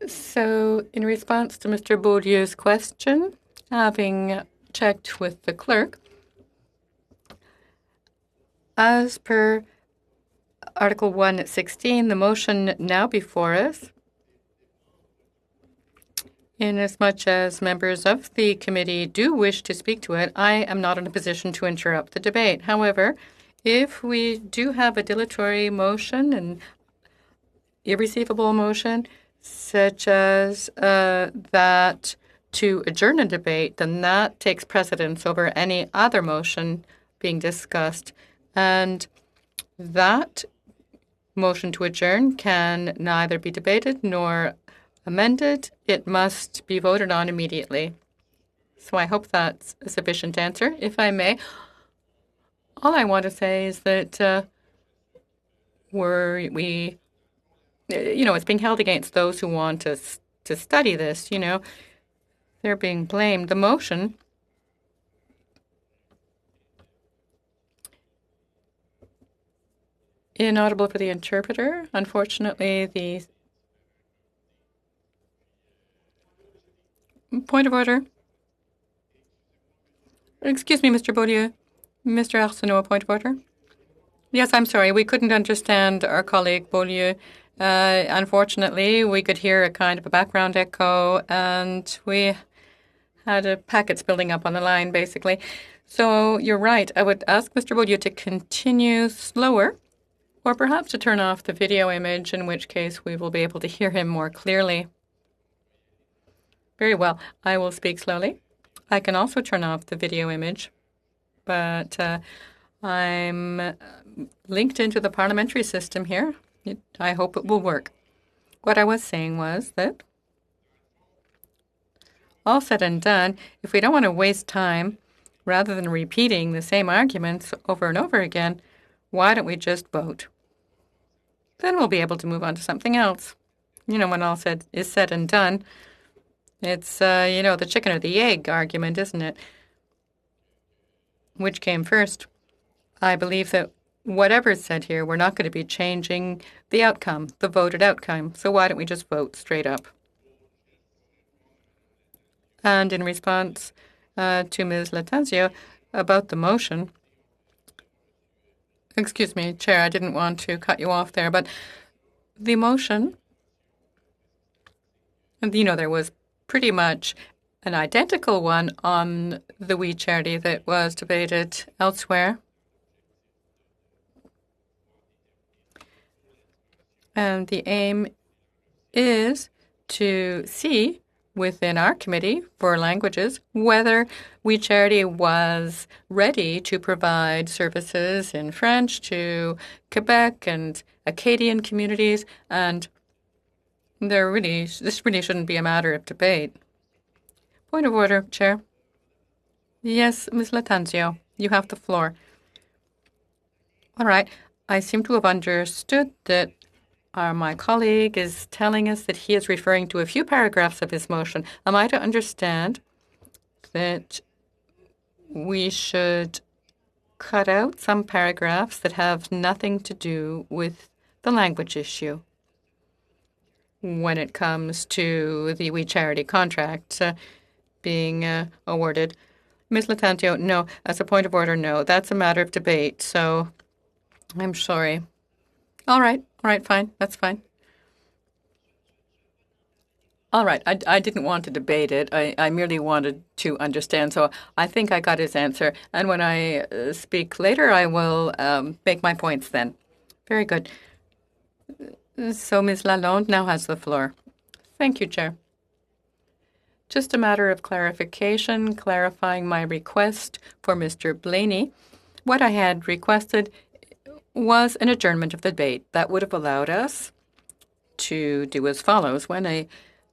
So, in response to Mr. Beaulieu's question, having checked with the clerk, as per Article 116, the motion now before us, inasmuch as members of the committee do wish to speak to it, I am not in a position to interrupt the debate. However, if we do have a dilatory motion and irreceivable motion, such as that to adjourn a debate, then that takes precedence over any other motion being discussed. And that motion to adjourn can neither be debated nor amended. It must be voted on immediately. So I hope that's a sufficient answer. If I may, all I want to say is that it's being held against those who want to study this, They're being blamed. The motion inaudible for the interpreter. Unfortunately, the point of order. Excuse me, Mr. Beaulieu. Mr. Arsenault, point of order. Yes, I'm sorry. We couldn't understand our colleague Beaulieu. Unfortunately, we could hear a kind of a background echo, and we had packets building up on the line, basically. So you're right. I would ask Mr. Beaulieu to continue slower, or perhaps to turn off the video image, in which case we will be able to hear him more clearly. Very well. I will speak slowly. I can also turn off the video image, but I'm linked into the parliamentary system here. I hope it will work. What I was saying was that, all said and done, if we don't want to waste time, rather than repeating the same arguments over and over again, why don't we just vote? Then we'll be able to move on to something else. When all is said and done, it's, the chicken or the egg argument, isn't it? Which came first? I believe that whatever's said here, we're not going to be changing the outcome, the voted outcome. So why don't we just vote straight up? And in response to Ms. Lattanzio about the motion, excuse me, Chair, I didn't want to cut you off there, but the motion, there was pretty much an identical one on the We Charity that was debated elsewhere. And the aim is to see within our committee for languages whether We Charity was ready to provide services in French to Quebec and Acadian communities, and this really shouldn't be a matter of debate. Point of order, Chair. Yes, Ms. Lattanzio, you have the floor. All right. I seem to have understood that my colleague is telling us that he is referring to a few paragraphs of his motion. Am I to understand that we should cut out some paragraphs that have nothing to do with the language issue when it comes to the We Charity contract being awarded? Ms. Lattanzio, no. As a point of order, no. That's a matter of debate, so I'm sorry. All right, fine. That's fine. All right, I didn't want to debate it. I merely wanted to understand, so I think I got his answer. And when I speak later, I will make my points then. Very good. So Ms. Lalonde now has the floor. Thank you, Chair. Just a matter of clarification, clarifying my request for Mr. Blaney. What I had requested was an adjournment of the debate. That would have allowed us to do as follows. When a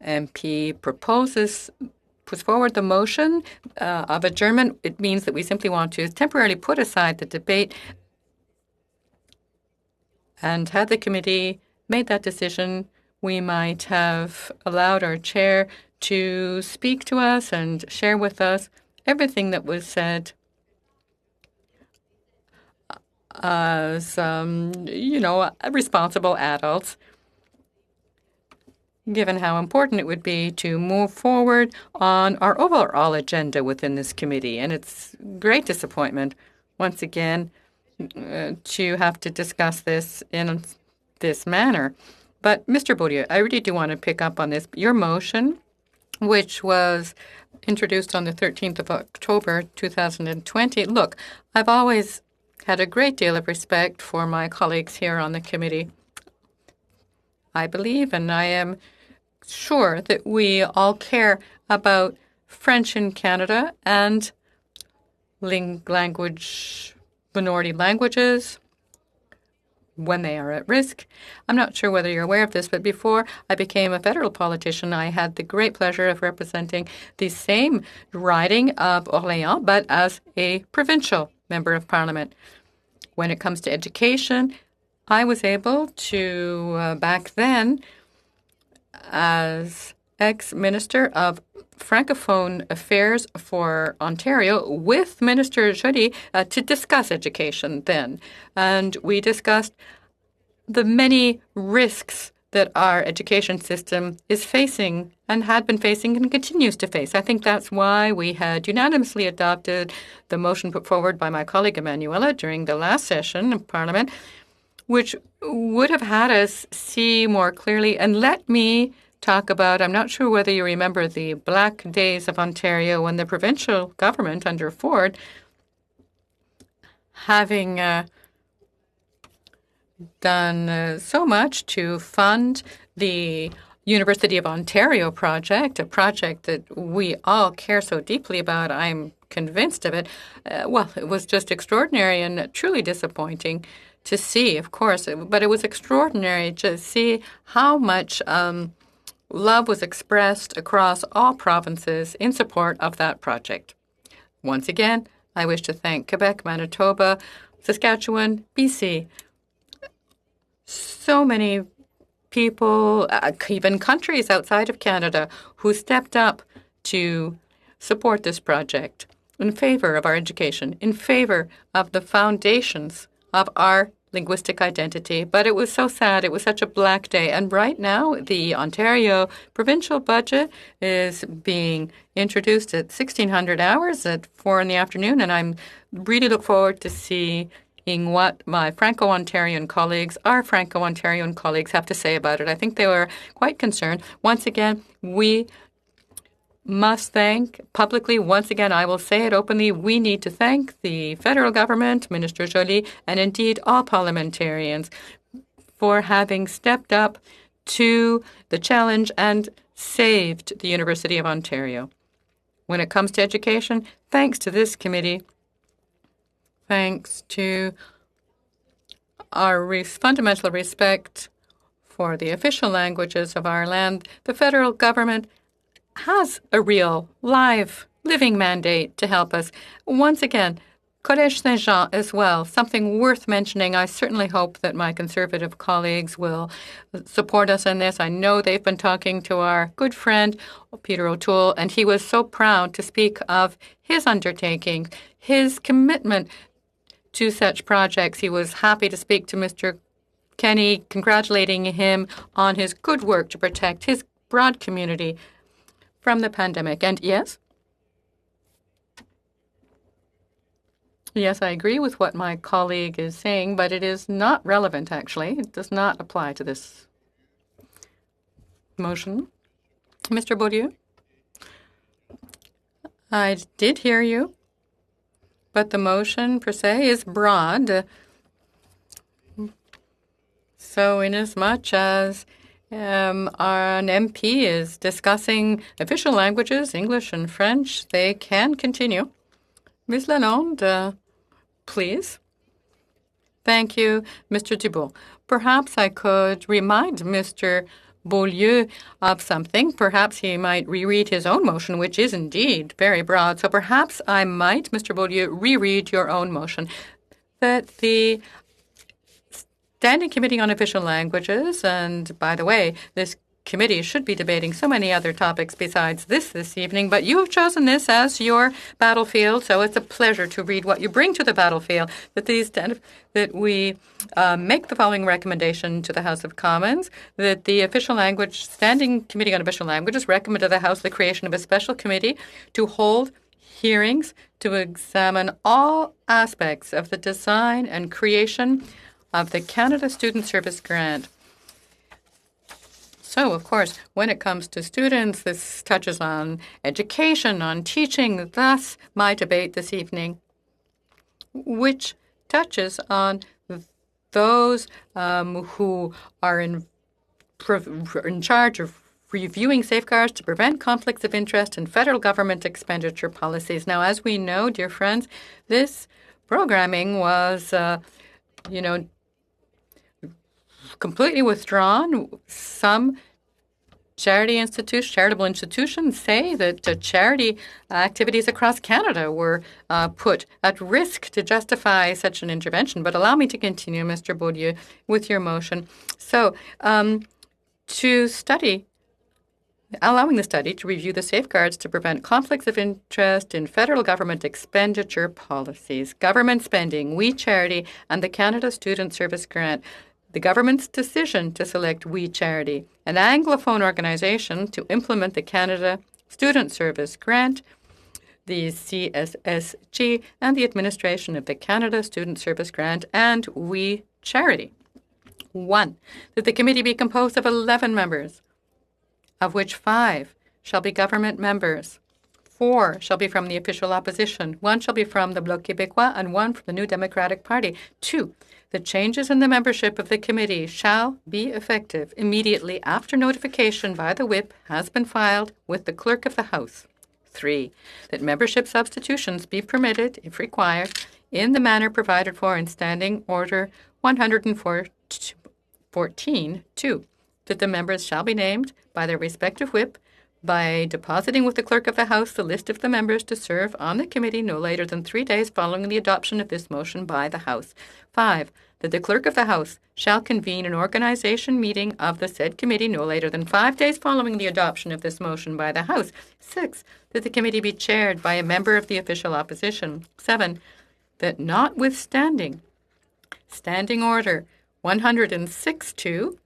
MP puts forward the motion of adjournment, it means that we simply want to temporarily put aside the debate. And had the committee made that decision, we might have allowed our chair to speak to us and share with us everything that was said as, responsible adults. given how important it would be to move forward on our overall agenda within this committee. And it's great disappointment, once again, to have to discuss this in this manner. But, Mr. Beaulieu, I really do want to pick up on this. Your motion, which was introduced on the 13th of October, 2020. Look, I've always had a great deal of respect for my colleagues here on the committee. I believe, and I am sure, that we all care about French in Canada and minority languages when they are at risk. I'm not sure whether you're aware of this, but before I became a federal politician, I had the great pleasure of representing the same riding of Orléans, but as a provincial member of parliament. When it comes to education, I was able to, back then, as ex-minister of Francophone Affairs for Ontario, with Minister Joly, to discuss education then. And we discussed the many risks that our education system is facing and had been facing and continues to face. I think that's why we had unanimously adopted the motion put forward by my colleague Emanuela during the last session of Parliament, which would have had us see more clearly. And let me talk about, I'm not sure whether you remember the Black Days of Ontario when the provincial government under Ford, having done so much to fund the University of Ontario project, a project that we all care so deeply about. I'm convinced of it. Well, it was just extraordinary and truly disappointing to see, of course, but it was extraordinary to see how much love was expressed across all provinces in support of that project. Once again, I wish to thank Quebec, Manitoba, Saskatchewan, BC. So many people, even countries outside of Canada, who stepped up to support this project in favor of our education, in favor of the foundations of our linguistic identity. But it was so sad. It was such a black day. And right now, the Ontario provincial budget is being introduced at 1600 hours at 4 in the afternoon. And I'm really look forward to seeing what my Franco-Ontarian colleagues, our Franco-Ontarian colleagues, have to say about it. I think they were quite concerned. Once again, we must thank publicly, once again, I will say it openly, we need to thank the federal government, Minister Joly, and indeed all parliamentarians for having stepped up to the challenge and saved the University of Ontario. When it comes to education, thanks to this committee, thanks to our fundamental respect for the official languages of our land, the federal government has a real, live, living mandate to help us. Once again, Collège Saint-Jean as well, something worth mentioning. I certainly hope that my Conservative colleagues will support us in this. I know they've been talking to our good friend, Peter O'Toole, and he was so proud to speak of his undertaking, his commitment to such projects. He was happy to speak to Mr. Kenney, congratulating him on his good work to protect his broad community from the pandemic. And yes, I agree with what my colleague is saying, but it is not relevant, actually. It does not apply to this motion. Mr. Beaulieu, I did hear you, but the motion per se is broad. So inasmuch as an MP is discussing official languages, English and French, they can continue. Ms. Lalonde, please. Thank you, Mr. Thibault. Perhaps I could remind Mr. Beaulieu of something. Perhaps he might reread his own motion, which is indeed very broad. So perhaps I might, Mr. Beaulieu, reread your own motion, that the Standing Committee on Official Languages, and by the way, this committee should be debating so many other topics besides this evening, but you have chosen this as your battlefield, so it's a pleasure to read what you bring to the battlefield. That we make the following recommendation to the House of Commons, that the Standing Committee on Official Languages recommend to the House the creation of a special committee to hold hearings to examine all aspects of the design and creation of the Canada Student Service Grant. So, of course, when it comes to students, this touches on education, on teaching, thus my debate this evening, which touches on those who are in charge of reviewing safeguards to prevent conflicts of interest in federal government expenditure policies. Now, as we know, dear friends, this programming was, completely withdrawn. Some charitable institutions say that charity activities across Canada were put at risk to justify such an intervention. But allow me to continue, Mr. Beaulieu, with your motion. So, allowing the study to review the safeguards to prevent conflicts of interest in federal government expenditure policies, government spending, We Charity, and the Canada Student Service Grant. The government's decision to select We Charity, an Anglophone organization, to implement the Canada Student Service Grant, the CSSG, and the administration of the Canada Student Service Grant and We Charity. 1. That the committee be composed of 11 members, of which 5 shall be government members, 4 shall be from the official opposition, 1 shall be from the Bloc Québécois, and 1 from the New Democratic Party. 2. The changes in the membership of the committee shall be effective immediately after notification by the whip has been filed with the clerk of the House. 3. That membership substitutions be permitted, if required, in the manner provided for in Standing Order 114. 2. That the members shall be named by their respective whip by depositing with the clerk of the House the list of the members to serve on the committee no later than 3 days following the adoption of this motion by the House. 5. That the clerk of the House shall convene an organization meeting of the said committee no later than 5 days following the adoption of this motion by the House. 6. That the committee be chaired by a member of the official opposition. 7. That notwithstanding Standing Order 106.2,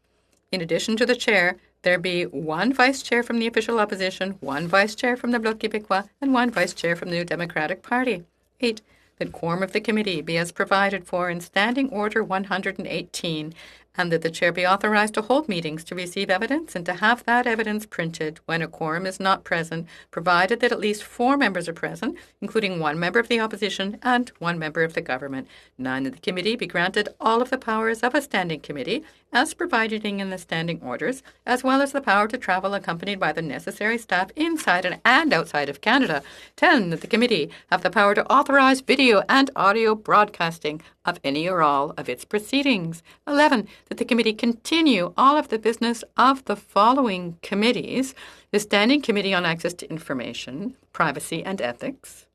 in addition to the chair, there be 1 vice chair from the official opposition, 1 vice chair from the Bloc Québécois, and 1 vice chair from the New Democratic Party. 8. That quorum of the committee be as provided for in Standing Order 118, and that the chair be authorized to hold meetings to receive evidence and to have that evidence printed when a quorum is not present, provided that at least 4 members are present, including 1 member of the opposition and 1 member of the government. 9. That the committee be granted all of the powers of a standing committee, as provided in the standing orders, as well as the power to travel accompanied by the necessary staff inside and outside of Canada. 10. That the committee have the power to authorize video and audio broadcasting of any or all of its proceedings. 11. That the committee continue all of the business of the following committees: the Standing Committee on Access to Information, Privacy and Ethics,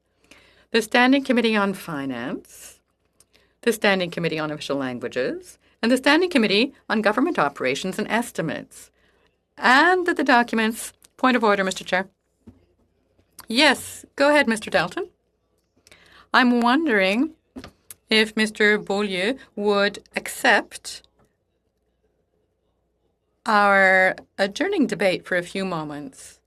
the Standing Committee on Finance, the Standing Committee on Official Languages, and the Standing Committee on Government Operations and Estimates. And that the documents... Point of order, Mr. Chair. Yes, go ahead, Mr. Dalton. I'm wondering if Mr. Beaulieu would accept our adjourning debate for a few moments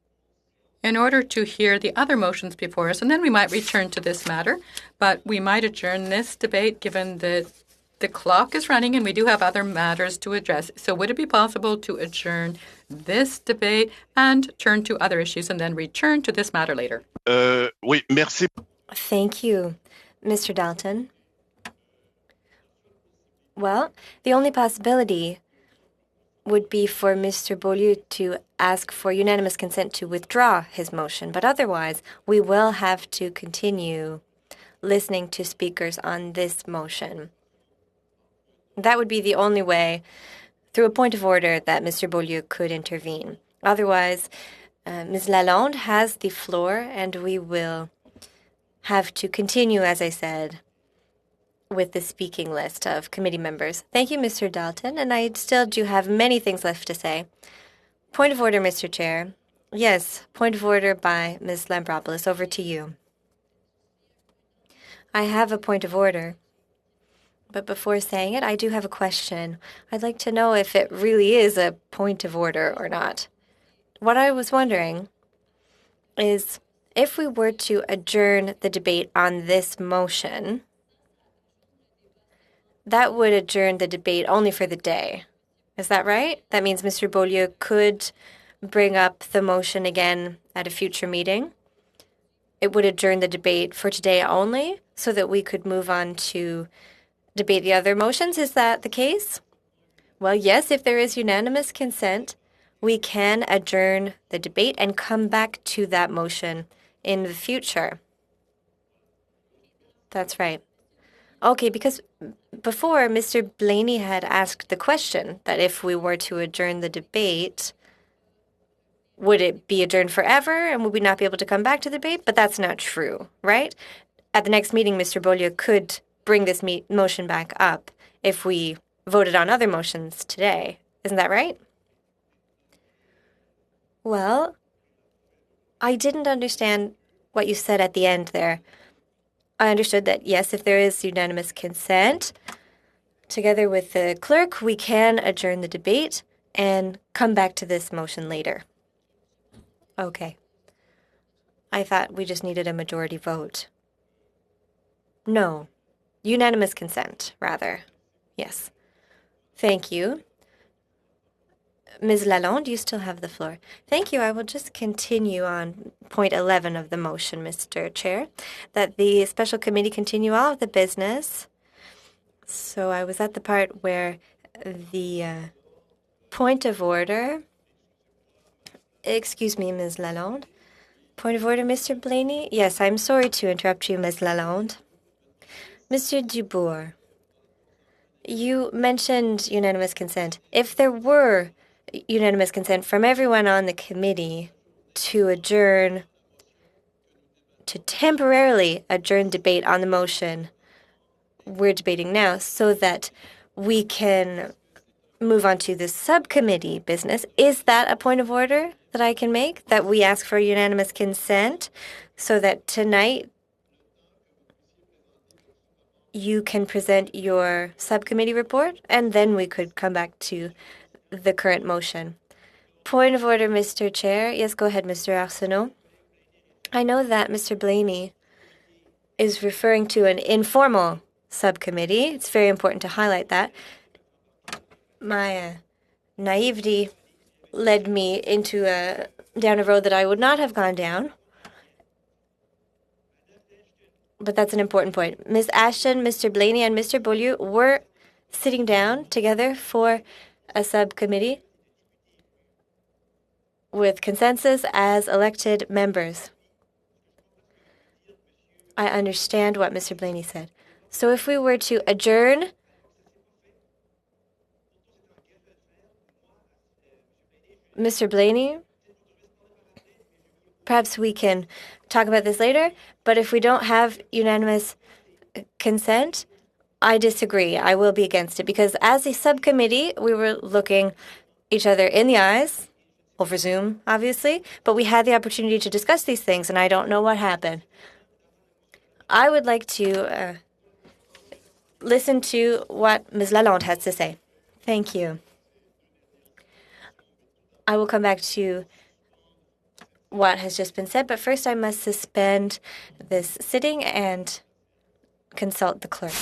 in order to hear the other motions before us, and then we might return to this matter. But we might adjourn this debate given that the clock is running and we do have other matters to address. So would it be possible to adjourn this debate and turn to other issues and then return to this matter later? Oui, merci. Thank you, Mr. Dalton. Well, the only possibility would be for Mr. Beaulieu to ask for unanimous consent to withdraw his motion, but otherwise we will have to continue listening to speakers on this motion. That would be the only way, through a point of order, that Mr. Beaulieu could intervene. Otherwise, Ms. Lalonde has the floor, and we will have to continue, as I said, with the speaking list of committee members. Thank you, Mr. Dalton, and I still do have many things left to say. Point of order, Mr. Chair. Yes, point of order by Ms. Lampropoulos. Over to you. I have a point of order. But before saying it, I do have a question. I'd like to know if it really is a point of order or not. What I was wondering is if we were to adjourn the debate on this motion, that would adjourn the debate only for the day. Is that right? That means Mr. Beaulieu could bring up the motion again at a future meeting. It would adjourn the debate for today only so that we could move on to debate the other motions. Is that the case? Well, yes, if there is unanimous consent, we can adjourn the debate and come back to that motion in the future. That's right. Okay, because before, Mr. Blaney had asked the question that if we were to adjourn the debate, would it be adjourned forever and would we not be able to come back to the debate? But that's not true, right? At the next meeting, Mr. Beaulieu could bring this motion back up if we voted on other motions today. Isn't that right? Well, I didn't understand what you said at the end there. I understood that, yes, if there is unanimous consent, together with the clerk, we can adjourn the debate and come back to this motion later. Okay. I thought we just needed a majority vote. No. Unanimous consent, rather. Yes. Thank you. Ms. Lalonde, you still have the floor. Thank you. I will just continue on point 11 of the motion, Mr. Chair, that the special committee continue all of the business. So I was at the part where the point of order. Excuse me, Ms. Lalonde. Point of order, Mr. Blaney? Yes, I'm sorry to interrupt you, Ms. Lalonde. Mr. Dubourg, you mentioned unanimous consent. If there were unanimous consent from everyone on the committee to adjourn, to temporarily adjourn debate on the motion we're debating now so that we can move on to the subcommittee business, is that a point of order that I can make, that we ask for unanimous consent so that tonight you can present your subcommittee report and then we could come back to the current motion? Point of order, Mr. Chair. Yes, go ahead, Mr. Arsenault. I know that Mr. Blaney is referring to an informal subcommittee. It's very important to highlight that. My naivety led me into down a road that I would not have gone down. But that's an important point. Ms. Ashton, Mr. Blaney, and Mr. Beaulieu were sitting down together for a subcommittee with consensus as elected members. I understand what Mr. Blaney said. So if we were to adjourn Mr. Blaney, perhaps we can talk about this later, but if we don't have unanimous consent, I disagree. I will be against it because as a subcommittee, we were looking each other in the eyes, over Zoom, obviously, but we had the opportunity to discuss these things, and I don't know what happened. I would like to listen to what Ms. Lalonde has to say. Thank you. I will come back to what has just been said, but first I must suspend this sitting and consult the clerk.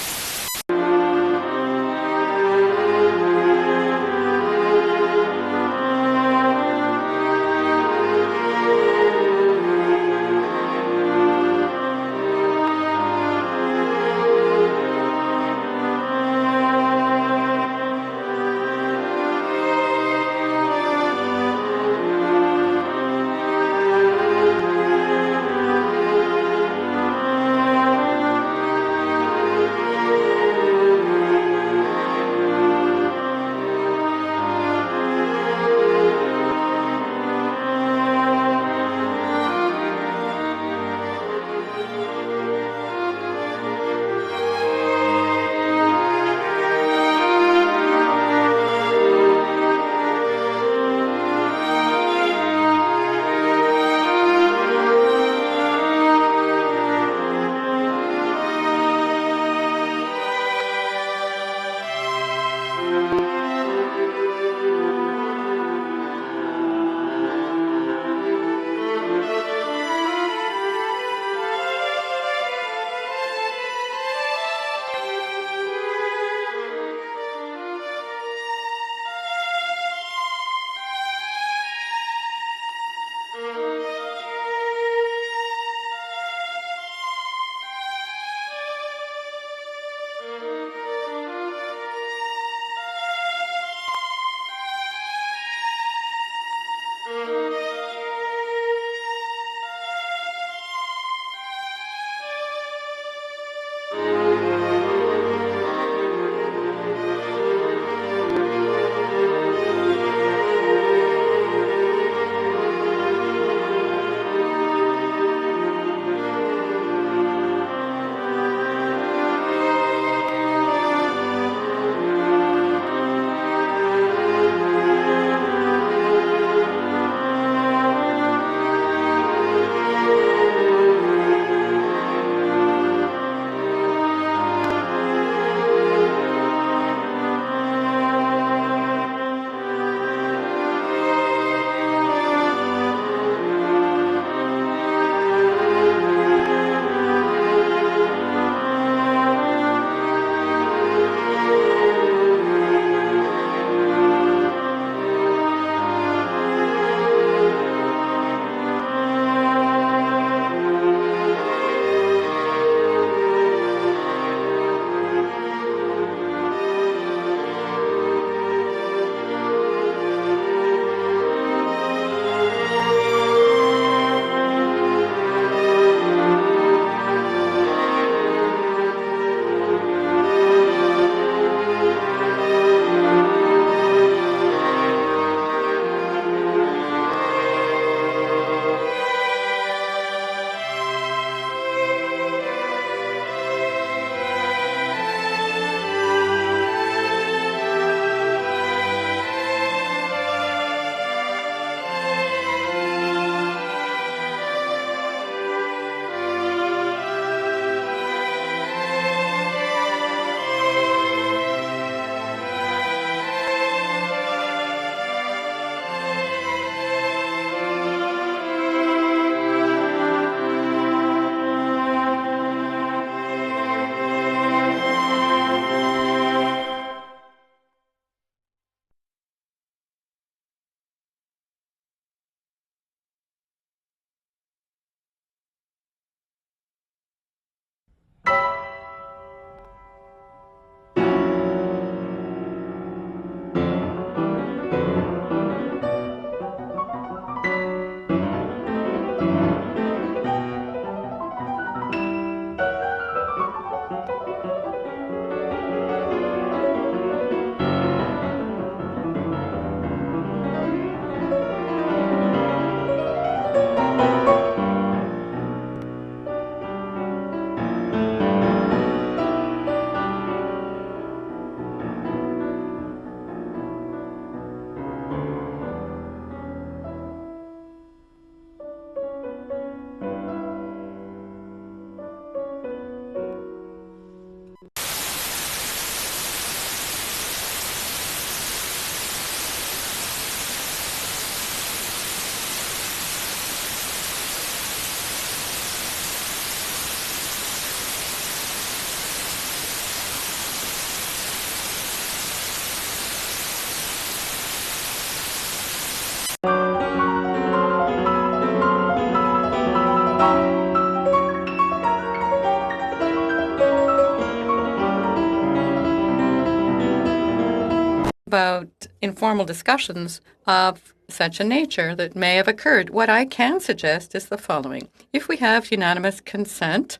about informal discussions of such a nature that may have occurred. What I can suggest is the following. If we have unanimous consent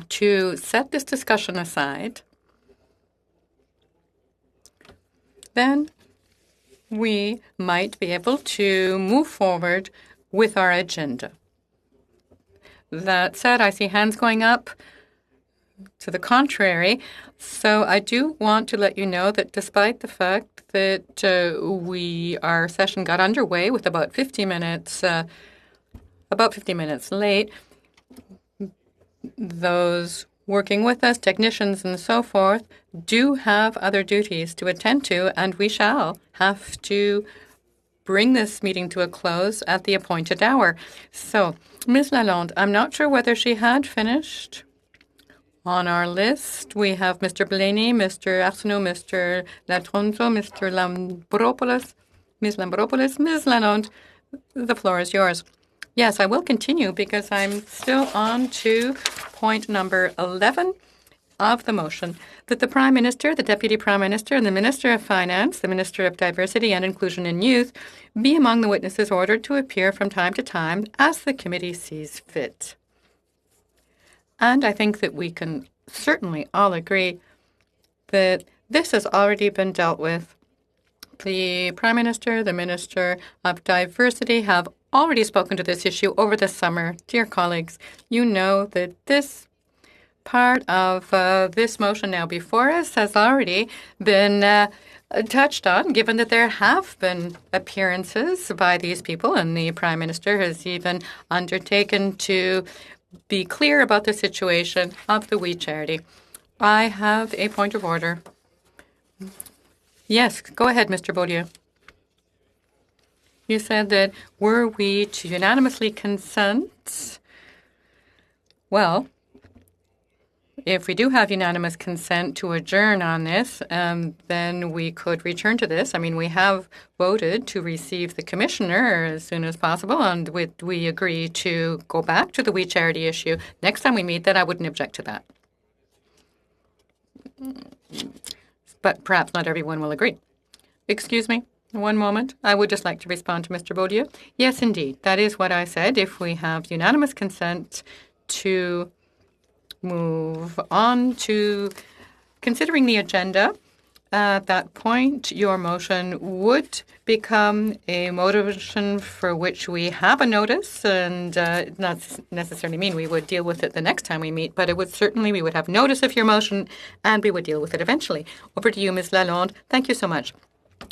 to set this discussion aside, then we might be able to move forward with our agenda. That said, I see hands going up to the contrary. So I do want to let you know that despite the fact that our session got underway with about 50 minutes late, those working with us, technicians and so forth, do have other duties to attend to, and we shall have to bring this meeting to a close at the appointed hour. So, Ms. Lalonde, I'm not sure whether she had finished. On our list, we have Mr. Blaney, Mr. Arsenault, Mr. Latronzo, Mr. Lambropoulos, Ms. Lambropoulos. Ms. Lalonde, the floor is yours. Yes, I will continue because I'm still on to point number 11 of the motion, that the Prime Minister, the Deputy Prime Minister, and the Minister of Finance, the Minister of Diversity and Inclusion in Youth, be among the witnesses ordered to appear from time to time as the committee sees fit. And I think that we can certainly all agree that this has already been dealt with. The Prime Minister, the Minister of Diversity have already spoken to this issue over the summer. Dear colleagues, you know that this part of this motion now before us has already been touched on, given that there have been appearances by these people, and the Prime Minister has even undertaken to be clear about the situation of the We Charity. I have a point of order. Yes, go ahead, Mr. Beaulieu. You said that were we to unanimously consent, well, if we do have unanimous consent to adjourn on this, then we could return to this. I mean, we have voted to receive the commissioner as soon as possible, and we agree to go back to the We Charity issue. Next time we meet, then I wouldn't object to that. But perhaps not everyone will agree. Excuse me, one moment. I would just like to respond to Mr. Beaulieu. Yes, indeed. That is what I said. If we have unanimous consent to move on to considering the agenda, at that point, your motion would become a motion for which we have a notice, and not necessarily mean we would deal with it the next time we meet, but it would certainly, we would have notice of your motion, and we would deal with it eventually. Over to you, Ms. Lalonde. Thank you so much.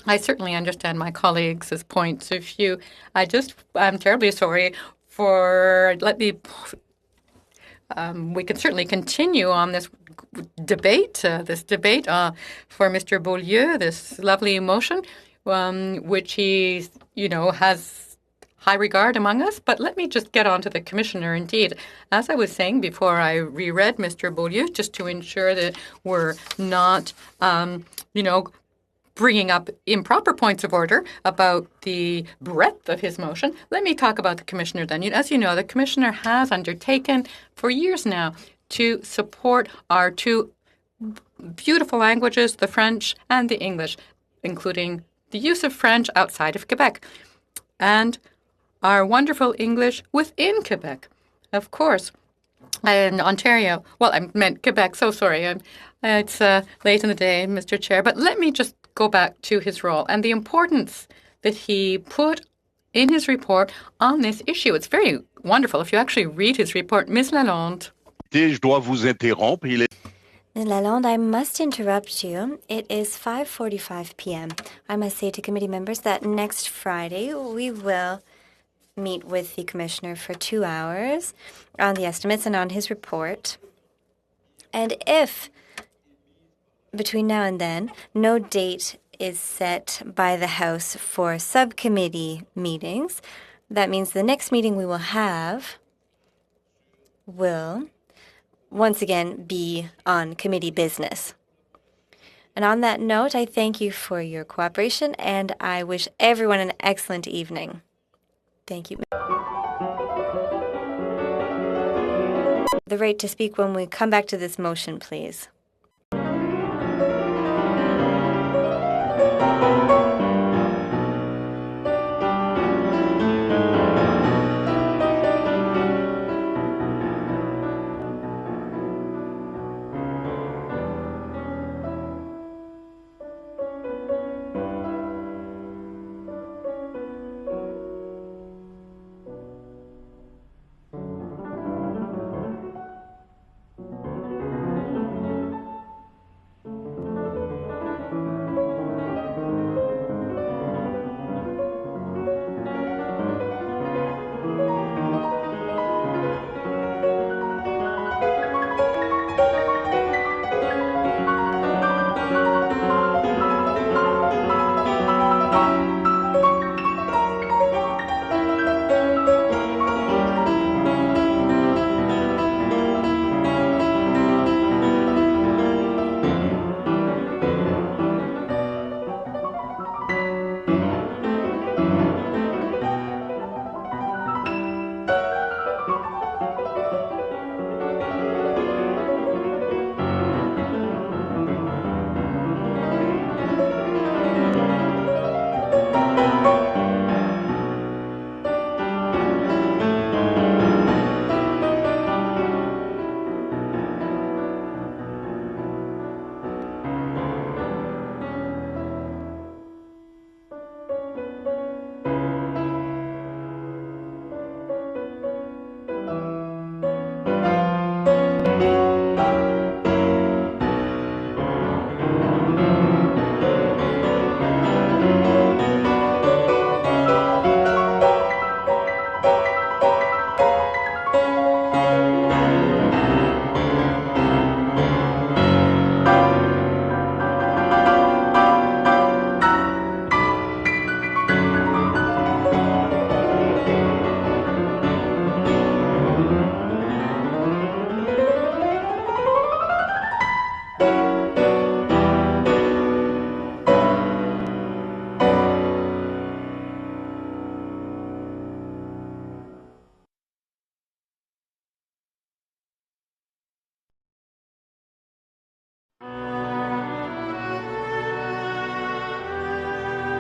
I certainly understand my colleagues' points of view. I'm terribly sorry for, we can certainly continue on this debate for Mr. Beaulieu, this lovely motion, which he, has high regard among us. But let me just get on to the commissioner indeed. As I was saying before I reread Mr. Beaulieu, just to ensure that we're not, bringing up improper points of order about the breadth of his motion, let me talk about the commissioner then. As you know, the commissioner has undertaken for years now to support our two beautiful languages, the French and the English, including the use of French outside of Quebec, and our wonderful English within Quebec, of course. In Ontario, well, I meant Quebec, so sorry. It's late in the day, Mr. Chair, but let me just go back to his role and the importance that he put in his report on this issue. It's very wonderful if you actually read his report. Ms. Lalonde. Je dois vous interrompre. Ms. Lalonde, I must interrupt you. It is 5:45 p.m. I must say to committee members that next Friday we will meet with the commissioner for 2 hours on the estimates and on his report. And if between now and then no date is set by the House for subcommittee meetings, that means the next meeting we will have will once again be on committee business. And on that note, I thank you for your cooperation, and I wish everyone an excellent evening. Thank you. The right to speak when we come back to this motion, please.